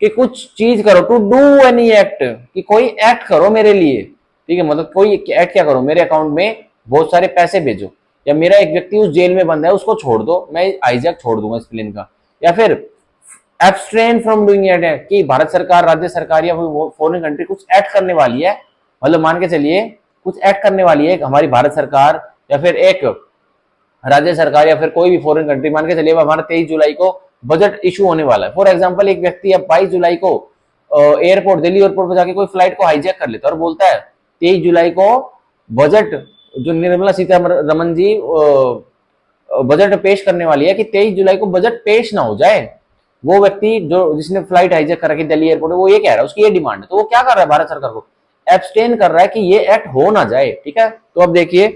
कि कुछ चीज करो, टू डू एनी एक्ट, कि कोई एक्ट करो मेरे लिए, ठीक है, मतलब कोई एक्ट क्या करो, मेरे अकाउंट में बहुत सारे पैसे भेजो, या मेरा एक व्यक्ति उस जेल में बंद है उसको छोड़ दो, मैं हाईजैक छोड़ दूंगा इस प्लेन का, या फिर एब्सट्रेन फ्रॉम डूइंग इट है कि भारत सरकार, राज्य सरकार या फॉरेन कंट्री कुछ एक्ट करने वाली है, मतलब मान के चलिए कुछ एक्ट करने वाली है हमारी भारत सरकार या फिर एक राज्य सरकार या फिर कोई भी फॉरेन कंट्री, मान के चलिए हमारा 23 जुलाई को बजट इशू होने वाला है। फॉर एग्जांपल एक व्यक्ति अब 22 जुलाई को एयरपोर्ट, दिल्ली एयरपोर्ट पर जाके कोई फ्लाइट को हाईजैक कर लेता है और बोलता है 23 जुलाई को बजट जो निर्मला सीतारमन जी बजट पेश करने वाली है कि 23 जुलाई को बजट पेश ना हो जाए। वो व्यक्ति जो जिसने फ्लाइट हाईजैक कर रखी दिल्ली एयरपोर्ट, वो ये कह रहा है, उसकी ये डिमांड है, तो वो क्या कर रहा है, भारत सरकार को एब्सटेन कर रहा है कि ये एक्ट हो ना जाए, ठीक है। तो अब देखिए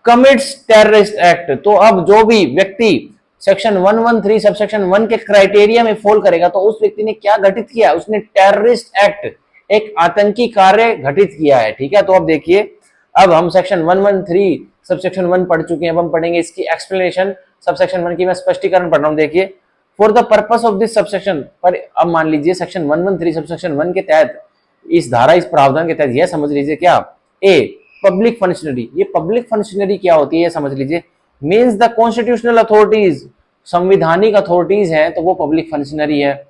कमिट्स टेररिस्ट एक्ट, तो अब जो भी व्यक्ति सेक्शन 113 सबसेक्शन 1 के क्राइटेरिया में फॉल करेगा तो उस व्यक्ति ने क्या घटित किया, उसने टेररिस्ट एक्ट, एक आतंकी कार्य घटित किया है, ठीक है। तो अब देखिए अब हम सेक्शन 113 सबसेक्शन 1 पढ़ चुके हैं, अब हम पढ़ेंगे इसकी एक्सप्लेनेशन सबसेक्शन 1 की, मैं स्पष्टीकरण पढ़ रहा हूं। देखिए for the purpose of this subsection, पर अब मान लीजिए सेक्शन 113 सबसेक्शन 1 के तहत, इस धारा इस प्रावधान के तहत यह समझ लीजिए क्या, ए पब्लिक फंक्शनरी, ये पब्लिक फंक्शनरी क्या होती है ये समझ लीजिए, मींस द कॉन्स्टिट्यूशनल अथॉरिटीज, संवैधानिक अथॉरिटीज हैं तो वो पब्लिक फंक्शनरी है,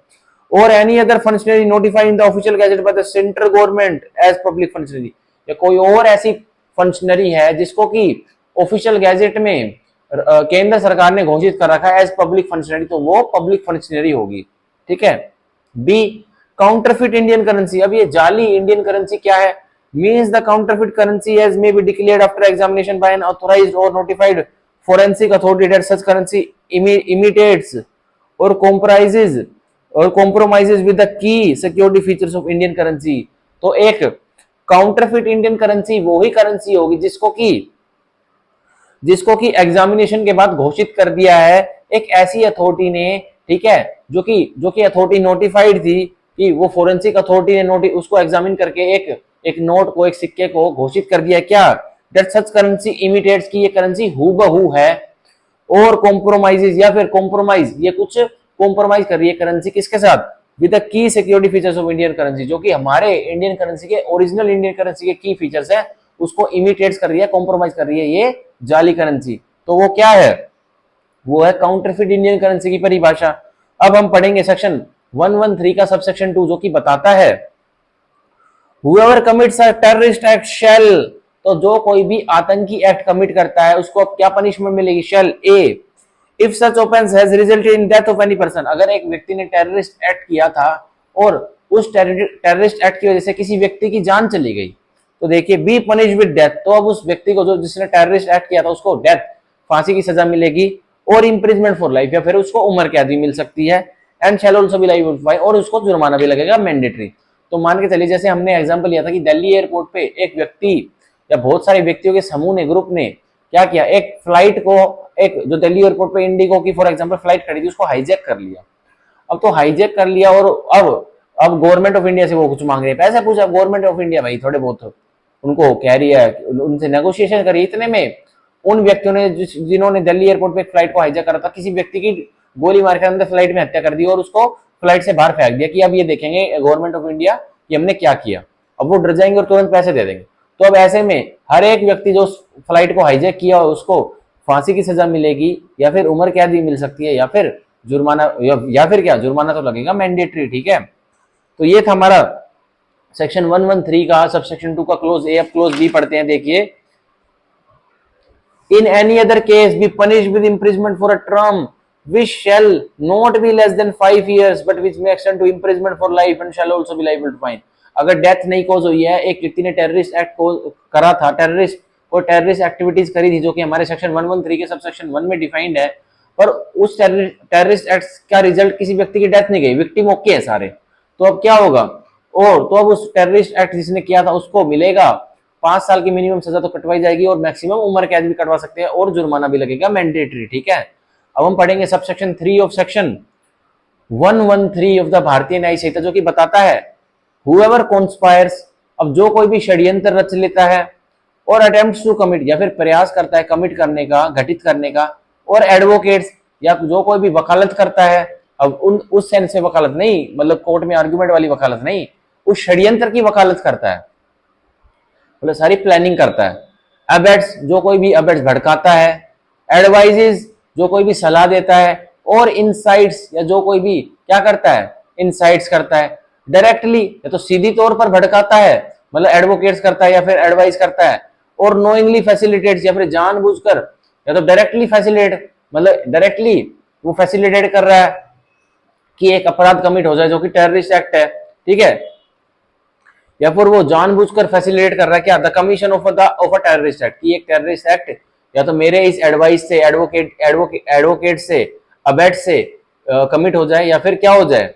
और any other functionary notified in the official gazette by the central government as public functionary, या कोई और ऐसी फंक्शनरी है जिसको कि ऑफिशियल गैजेट में केंद्र सरकार ने घोषित कर रखा है एज पब्लिक फंक्शनरी, तो वो पब्लिक फंक्शनरी होगी, ठीक है। बी काउंटरफिट इंडियन करेंसी, अब ये जाली इंडियन करेंसी क्या है, means the counterfeit currency as may be declared after examination by an authorized or notified forensic authority that such currency imitates or compromises with the key security features of Indian currency। तो एक counterfeit Indian currency वो ही currency होगी जिसको कि examination के बाद घोषित कर दिया है एक ऐसी अथॉरिटी ने, ठीक है, जो कि अथॉरिटी नोटिफाइड थी, कि वो फोरेंसिक अथॉरिटी ने उसको एग्जामिन करके एक नोट को, एक सिक्के को घोषित कर दिया क्या, दैट सच करेंसी इमिटेट्स, की ये करेंसी हूबहू है, और कॉम्प्रोमाइजेस या फिर कॉम्प्रोमाइज, ये कुछ कॉम्प्रोमाइज कर रही है करेंसी किसके साथ, with the key security features of Indian currency, जो कि हमारे इंडियन करेंसी के ओरिजिनल इंडियन करेंसी के की फीचर्स है उसको इमिटेट्स कर रही है, कॉम्प्रोमाइज कर रही है ये जाली करेंसी। तो वो क्या है, वो है काउंटरफिट इंडियन करेंसी की परिभाषा। अब हम पढ़ेंगे सेक्शन 113 का सबसेक्शन 2 जो कि बताता है whoever commits a terrorist act shall, तो जो कोई भी आतंकी एक्ट कमिट करता है उसको अब क्या पनिशमेंट मिलेगी, shall a if such offense has resulted in death of any person, अगर एक व्यक्ति ने टेररिस्ट एक्ट किया था और उस टेररिस्ट एक्ट की वजह से किसी व्यक्ति की जान चली गई, तो देखिए बी पनिश विद डेथ, तो अब उस व्यक्ति को जो जिसने टेररिस्ट एक्ट किया था उसको डेथ, फांसी की सजा मिलेगी, और इंप्रिजमेंट फॉर लाइफ, या फिर उसको उम्र कैद भी मिल सकती है, and shall also B life fine, और उसको जुर्माना भी लगेगा मैंडेटरी। तो मान के चलिए जैसे हमने एग्जांपल लिया था कि दिल्ली एयरपोर्ट पे एक व्यक्ति या बहुत सारे व्यक्तियों के समूह ने, ग्रुप ने क्या किया, एक फ्लाइट को, एक जो दिल्ली एयरपोर्ट पे इंडिगो की फॉर एग्जांपल फ्लाइट खड़ी थी उसको हाईजैक कर लिया। अब तो हाईजैक कर लिया और अब गवर्नमेंट ऑफ इंडिया से वो कुछ मांग रहे हैं, पैसे पूछा गवर्नमेंट ऑफ इंडिया, भाई थोड़े बहुत उनको कह रही है, उनसे नेगोशिएशन करी, इतने में उन व्यक्तियों ने जिन्होंने दिल्ली एयरपोर्ट पे फ्लाइट को हाईजैक करा था, किसी व्यक्ति की गोली मार के अंदर फ्लाइट में हत्या कर दी और उसको फ्लाइट से बाहर फेंक दिया कि अब ये देखेंगे गवर्नमेंट ऑफ इंडिया कि हमने क्या किया। अब वो डर जाएंगे और तुरंत पैसे दे देंगे। तो अब ऐसे में हर एक व्यक्ति जो फ्लाइट को हाईजैक किया उसको फांसी की सजा मिलेगी, या फिर उम्र कैद भी मिल सकती है, या फिर जुर्माना या फिर क्या, जुर्माना तो लगेगा मैंडेटरी। ठीक है, तो ये था हमारा सेक्शन 113 का। सब सेक्शन 2 का क्लोज ए अब क्लोज बी पढ़ते हैं। देखिए, इन any other case be punish with imprisonment for a term which shall not be less than 5 years but which may extend to imprisonment for life and shall also be liable to fine। अगर death नहीं cause हुई है, एक व्यक्ति ने terrorist act करा था, terrorist और टेररिस्ट एक्टिविटीज करी थी, जो कि हमारे सेक्शन 113 के सब सेक्शन 1 में डिफाइंड है, पर उस टेररिस्ट एक्ट का रिजल्ट किसी व्यक्ति की डेथ नहीं गई, विक्टिम ओके है सारे, तो अब क्या होगा, और तो अब उस टेररिस्ट एक्ट जिसने किया था उसको मिलेगा 5 साल की मिनिमम सजा तो कटवाई जाएगी, और मैक्सिमम उम्र कैद भी कटवा सकते हैं, और जुर्माना भी लगेगा मैंडेटरी। ठीक है, अब हम पढ़ेंगे sub section 3 of section 113 of the भारतीय न्याय संहिता, जो कि बताता है whoever conspires, अब जो कोई भी षड्यंत्र रच लेता है, और अटेम्प्ट्स टू कमिट, या फिर प्रयास करता है कमिट करने का, घटित करने का, और एडवोकेट्स, या जो कोई भी वकालत करता है, अब उस सेंस में वकालत नहीं, मतलब कोर्ट में आर्गुमेंट वाली वकालत नहीं, उस षड्यंत्र की वकालत करता है, मतलब सारी प्लानिंग करता है। अबेट्स, जो कोई भी अबेट्स भड़काता है, एडवाइजेस, जो कोई भी सलाह देता है, और इनसाइट्स, या जो कोई भी क्या करता है, इनसाइट्स करता है, डायरेक्टली या तो सीधी तौर पर भड़काता है, मतलब एडवोकेट्स करता है या फिर एडवाइस करता है, और नोइंगली फैसिलिटेट्स, या फिर जानबूझकर, या तो डायरेक्टली फैसिलिटेट, मतलब डायरेक्टली वो फैसिलिटेट कर रहा है कि एक अपराध कमिट हो जाए, जो कि टेररिस्ट एक्ट है। ठीक है, या फिर वो जानबूझकर फैसिलिटेट कर रहा है क्या, the commission of a terrorist act, की एक टेररिस्ट एक्ट या तो मेरे इस एडवाइस से, एडवोकेट से, अबेट से कमिट हो जाए, या फिर क्या हो जाए,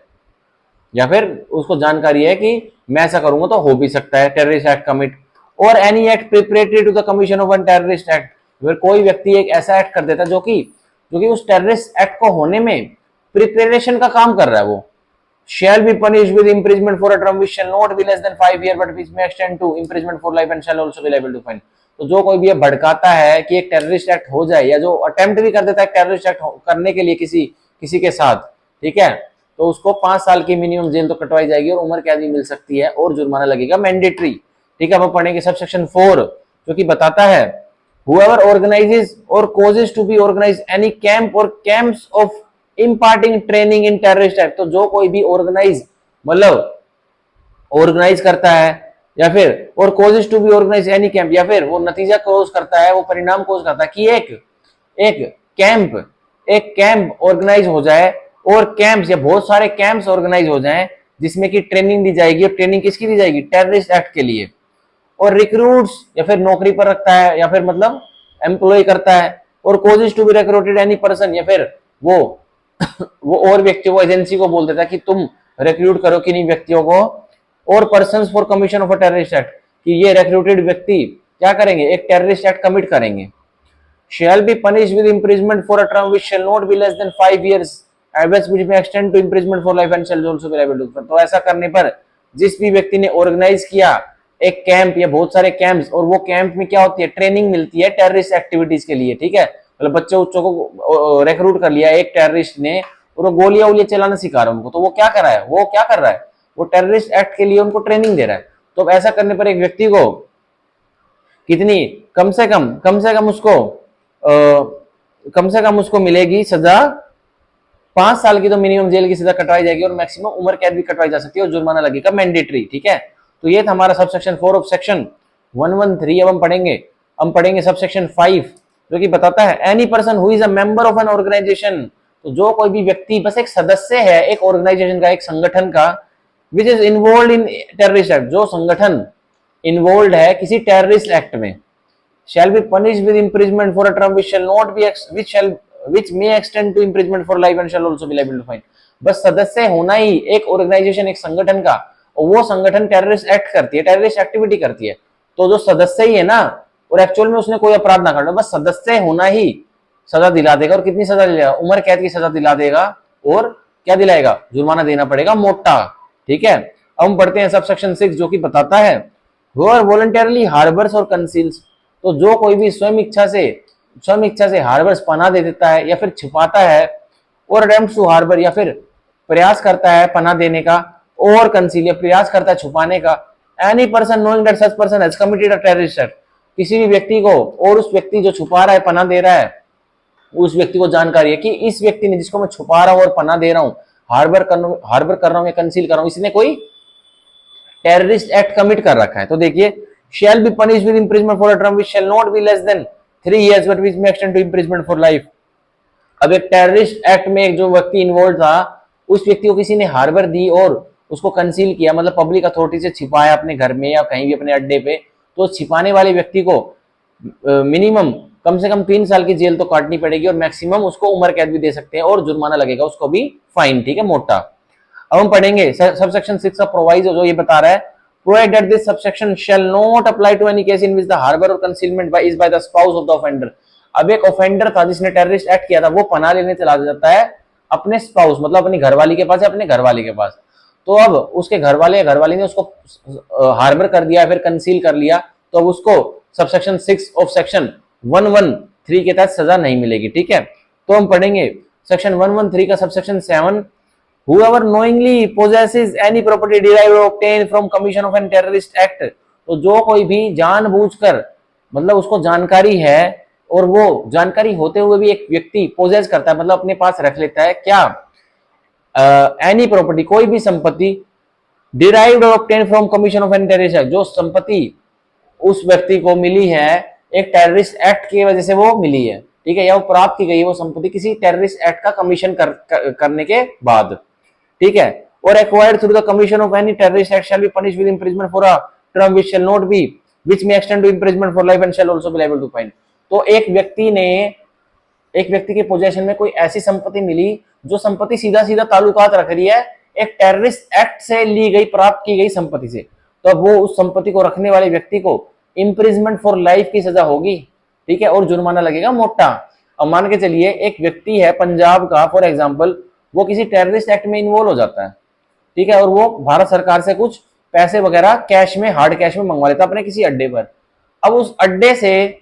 या फिर उसको जानकारी है कि मैं ऐसा करूंगा तो हो भी सकता है टेररिस्ट एक्ट कमिट, और any act preparatory to the commission of one terrorist act, फिर कोई व्यक्ति एक ऐसा एक्ट कर देता जो कि उस टेररिस्ट एक्ट को होने में प्रिपरेशन का काम कर रहा है, वो shall be punished with imprisonment for a term which shall not be less than 5 years but which may extend to imprisonment for life and shall also be liable to fine। तो जो कोई भी ये भड़काता है कि एक टेररिस्ट एक्ट हो जाए, या जो अटेम्प्ट भी कर देता है टेररिस्ट एक्ट करने के लिए किसी के साथ, ठीक है, तो उसको 5 साल की मिनिमम जेल तो कटवाई जाएगी, और उम्र कैद भी मिल सकती है, और जुर्माना लगेगा मैंडेटरी। ठीक है, अब पढ़ेंगे सब सेक्शन 4, जो कि बताता है whoever organizes or causes to be organized any camp or camps of imparting training in terrorist act, तो जो कोई भी ऑर्गेनाइज, मतलब ऑर्गेनाइज करता है, या फिर और causes to be organized any camp, या फिर वो नतीजा कोज करता है, वो परिणाम कोज करता है कि एक कैंप ऑर्गेनाइज हो जाए, और कैंप्स या बहुत सारे कैंप्स ऑर्गेनाइज हो जाएं जिसमें कि ट्रेनिंग दी जाएगी, और ट्रेनिंग किसकी दी जाएगी, टेररिस्ट एक्ट के लिए, और रिक्रूट्स, या फिर नौकरी पर रखता है, या फिर मतलब एम्प्लॉय करता है, और causes to be recruited any person, या फिर वो और व्यक्तियों को, एजेंसी को बोल देता है कि तुम रिक्रूट करो किन्हीं व्यक्तियों को, और persons for commission of a terrorist act, कि ये रिक्रूटेड व्यक्ति क्या करेंगे, एक टेररिस्ट एक्ट कमिट करेंगे। shall be punished with imprisonment for a term which shall not be less than 5 years which may extend to imprisonment for life and shall also be liable to। तो ऐसा करने पर जिस भी व्यक्ति ने organise किया एक कैंप या बहुत सारे कैंप्स, और वो कैंप में क्या होती है, ट्रेनिंग मिलती है टेररिस्ट एक्टिविटीज के लिए। ठीक है, मतलब बच्चों को रिक्रूट कर लिया एक टेररिस्ट ने, और वो गोलियां उलियां चलाना सिखा रहा है उनको, तो वो क्या कर रहा है, वो टेररिस्ट एक्ट के लिए उनको ट्रेनिंग दे रहा है। तो अब ऐसा करने पर एक व्यक्ति को कितनी, कम से कम उसको मिलेगी सजा 5 साल की, तो मिनिमम जेल की सजा कटवाई जाएगी, और मैक्सिमम उम्र कैद भी कटवाई जा सकती है, और जुर्माना लगेगा मैंडेटरी। ठीक है, तो ये था हमारा सब सेक्शन 4 ऑफ सेक्शन 113। अब हम पढ़ेंगे सब सेक्शन 5, जो कि बताता है any person who is a member of an organisation, तो जो कोई भी व्यक्ति बस एक सदस्य है एक ऑर्गेनाइजेशन का, एक संगठन का, which is involve in terrorist act, जो संगठन इन्वॉल्व है किसी टेररिस्ट एक्ट में, shall be punished with imprisonment for a term which shall not be which may extend to imprisonment for life and shall also be liable to fine। बस सदस्य होना ही एक organisation, एक संगठन का, और वो संगठन टेररिस्ट एक्ट करती है, टेररिस्ट एक्टिविटी करती है, तो जो सदस्य ही है ना, और एक्चुअल में उसने कोई अपराध ना करना, बस सदस्य होना ही सजा दिला देगा। और कितनी सजा दिलाएगा, उम्र कैद की सजा दिला देगा, और क्या दिलाएगा, जुर्माना देना पड़ेगा मोटा। ठीक है, अब हम पढ़ते हैं सब सेक्शन 6, जो कि बताता है whoever voluntarily harbors or conceals, तो जो कोई भी स्वयं इच्छा से हार्बर्स, पनाह दे देता है या फिर छिपाता है, और अटेम्प्ट्स टू हार्बर, या फिर प्रयास करता है पनाह देने का, और कंसील, या प्रयास करता है छुपाने का, any person knowing that such person has committed a terrorist act, किसी भी व्यक्ति को, और उस व्यक्ति जो छुपा रहा है, पनाह दे रहा है, उस व्यक्ति को जानकारी है कि इस व्यक्ति ने, जिसको मैं छुपा रहा हूं और पनाह दे रहा हूं, हार्बर कर रहा हूं या कंसील कर रहा हूं, इसने कोई टेररिस्ट एक्ट कमिट कर रखा है। तो देखिए, shall be punished with imprisonment for a term which shall not be less than 3 years but which may extend to imprisonment for life. अब एक टेररिस्ट एक्ट में एक जो व्यक्ति इन्वॉल्व था, उस व्यक्ति को किसी ने हार्बर दी और उसको कंसील किया, मतलब पब्लिक अथॉरिटी से छिपाया अपने घर में या कहीं भी अपने अड्डे पे, तो छिपाने वाले व्यक्ति को मिनिमम कम से कम 3 साल की जेल तो काटनी पड़ेगी और मैक्सिमम उसको उम्र कैद भी दे सकते हैं और जुर्माना लगेगा उसको भी, फाइन, ठीक है, मोटा। अब हम पढ़ेंगे सबसेक्शन 6 का प्रोवाइजो, जो ये बता रहा है, provided this subsection shall not apply to any case in which the harbour और concealment by the spouse of the offender. अब एक ऑफेंडर था जिसने टेररिस्ट एक्ट किया था, वो पनाह लेने चला जाता है अपने स्पाउस, मतलब अपनी घरवाली के पास या अपने घरवाली के पास। तो अब उसके घरवाली ने उसको हार्बर कर दिया, फिर कंसील कर लिया, तो अब उसको सबसेक्शन 6 ऑफ सेक्शन 113 के तहत सजा नहीं मिलेगी, ठीक है। तो हम पढ़ेंगे सेक्शन 113 का subsection 7, whoever knowingly possesses any property derived or obtained from commission of a terrorist act। तो जो कोई भी जानबूझकर, मतलब उसको जानकारी है और वो जानकारी होते हुए भी एक व्यक्ति पोजेस करता है, मतलब अपने पास रख लेता है क्या, एनी प्रॉपर्टी, कोई भी संपत्ति, डिराइव्ड और obtained from commission of an terrorist act, जो संपत्ति उस व्यक्ति को मिली है एक टेररिस्ट एक्ट की वजह से वो मिली है, ठीक है, या वो प्राप्त की गई वो संपत्ति किसी टेररिस्ट एक्ट का कमीशन करने के बाद, ठीक है, और acquired through the commission of any terrorist act shall be punished with imprisonment for a term which shall not be which may extend to imprisonment for life and shall also be liable to fine. तो एक व्यक्ति के possession में कोई ऐसी संपत्ति मिली जो संपत्ति सीधा सीधा ताल्लुकात रख रही है एक टेररिस्ट एक्ट से ली गई, प्राप्त की गई संपत्ति से, तो अब वो उस संपत्ति को रखने वाले व्यक्ति को इम्प्रिजमेंट फॉर लाइफ की सजा होगी, ठीक है, और जुर्माना लगेगा मोटा। अब मान के चलिए एक व्यक्ति है पंजाब का, फॉर एग्जाम्पल, वो किसी टेररिस्ट एक्ट में इन्वॉल्व हो जाता है, ठीक है, और वो भारत सरकार से कुछ पैसे वगैरह कैश में, हार्ड कैश में मंगवा लेता है अपने किसी अड्डे पर। अब उस अड्डे से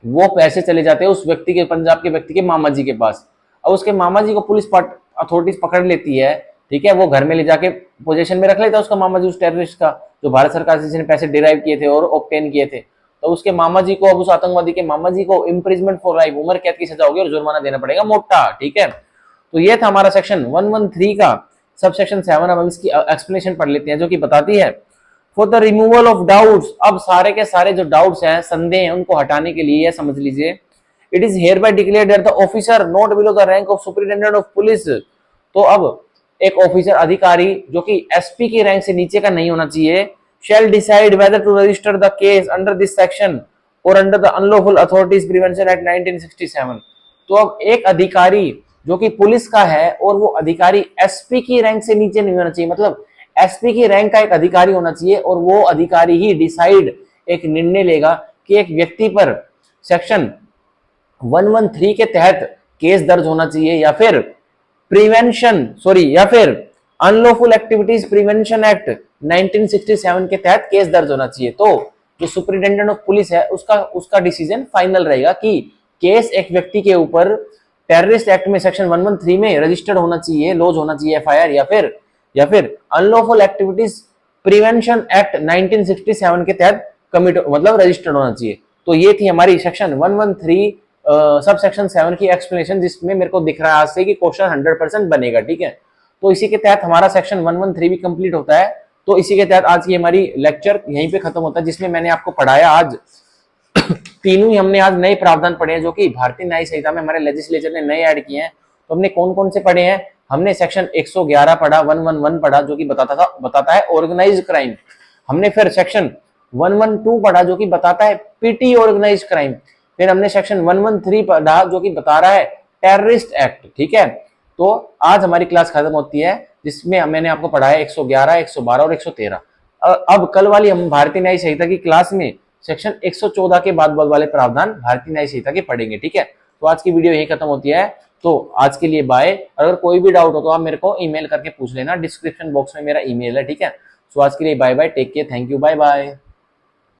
वो पैसे चले जाते हैं उस व्यक्ति के, पंजाब के व्यक्ति के मामा जी के पास। अब उसके मामा जी को पुलिस अथॉरिटीज पकड़ लेती है, ठीक है, वो घर में ले जाके पोजीशन में रख लेता है उसका मामा जी, उस टेररिस्ट का, जो भारत सरकार से जिसने पैसे डिराइव किए थे और ऑब्टेन किए थे। तो उसके मामा जी को, अब उस आतंकवादी के मामा जी को इम्प्रिजमेंट फॉर लाइफ, उम्र कैद की सजा होगी और जुर्माना देना पड़ेगा मोटा, ठीक है। तो ये था हमारा सेक्शन 113 का सब सेक्शन 7। अब हम इसकी एक्सप्लेनेशन पढ़ लेते हैं, जो कि बताती है for the removal of doubts. अब सारे के सारे जो डाउट्स हैं, संदेह हैं, उनको हटाने के लिए समझ लीजिए, it is here bye declared that the officer not below the rank of superintendent of police. तो अब एक ऑफिसर, अधिकारी, जो कि एसपी की रैंक से नीचे का नहीं होना चाहिए, shall decide whether to register the case under this section or under the Unlawful Authorities Prevention Act 1967। तो अब एक अधिकारी जो कि पुलिस का है और वो अधिकारी एसपी की रैंक से नीचे नहीं होना चाहिए, मतलब एसपी की रैंक का एक अधिकारी होना चाहिए और वो अधिकारी ही डिसाइड, एक निर्णय लेगा कि एक व्यक्ति पर सेक्शन 113 के तहत केस दर्ज होना चाहिए या फिर या फिर अनलॉफुल एक्टिविटीज प्रिवेंशन एक्ट 1967 के तहत केस दर्ज होना चाहिए। तो जो सुपरिटेंडेंट ऑफ पुलिस है उसका डिसीजन फाइनल रहेगा कि केस एक व्यक्ति के ऊपर टेररिस्ट एक्ट में सेक्शन 113 में रजिस्टर्ड होना चाहिए, लॉज होना चाहिए एफआईआर, या फिर अनलॉफुल एक्टिविटीज प्रिवेंशन एक्ट 1967 के तहत कमिट, मतलब रजिस्टर्ड होना चाहिए। तो ये थी हमारी सेक्शन 113 सब सेक्शन 7 की एक्सप्लेनेशन, जिसमें मेरे को दिख रहा है आज से कि क्वेश्चन 100% बनेगा, ठीक है। तो इसी के तहत हमारा सेक्शन 113 भी कंप्लीट होता है। तो इसी के तहत आज की हमारी लेक्चर यहीं पे खत्म होता है, जिसमें मैंने आपको पढ़ाया आज तीनों ही हमने आज नए प्रावधान पढ़े हैं जो कि भारतीय न्याय संहिता में हमारे लेजिस्लेचर ने नए ऐड किए हैं। तो हमने कौन कौन से पढ़े हैं? हमने सेक्शन 111 पढ़ा, 111 पढ़ा जो कि बताता है ऑर्गेनाइज्ड क्राइम। हमने फिर सेक्शन 112 पढ़ा जो कि बताता है पीटी ऑर्गेनाइज्ड क्राइम। फिर हमने सेक्शन 113 पढ़ा जो कि बता रहा है टेररिस्ट एक्ट, ठीक है। तो आज हमारी क्लास खत्म होती है जिसमें मैंने आपको पढ़ाया 111, 112 और 113। अब कल वाली हम भारतीय न्याय संहिता की क्लास में सेक्शन 114 के बाद वाले प्रावधान भारतीय न्याय संहिता के पढ़ेंगे, ठीक है। तो आज की वीडियो यही खत्म होती है। तो आज के लिए बाय। अगर कोई भी डाउट हो तो आप मेरे को ईमेल करके पूछ लेना, डिस्क्रिप्शन बॉक्स में मेरा ईमेल है, ठीक है। तो आज के लिए bye bye, take care, thank you, bye bye.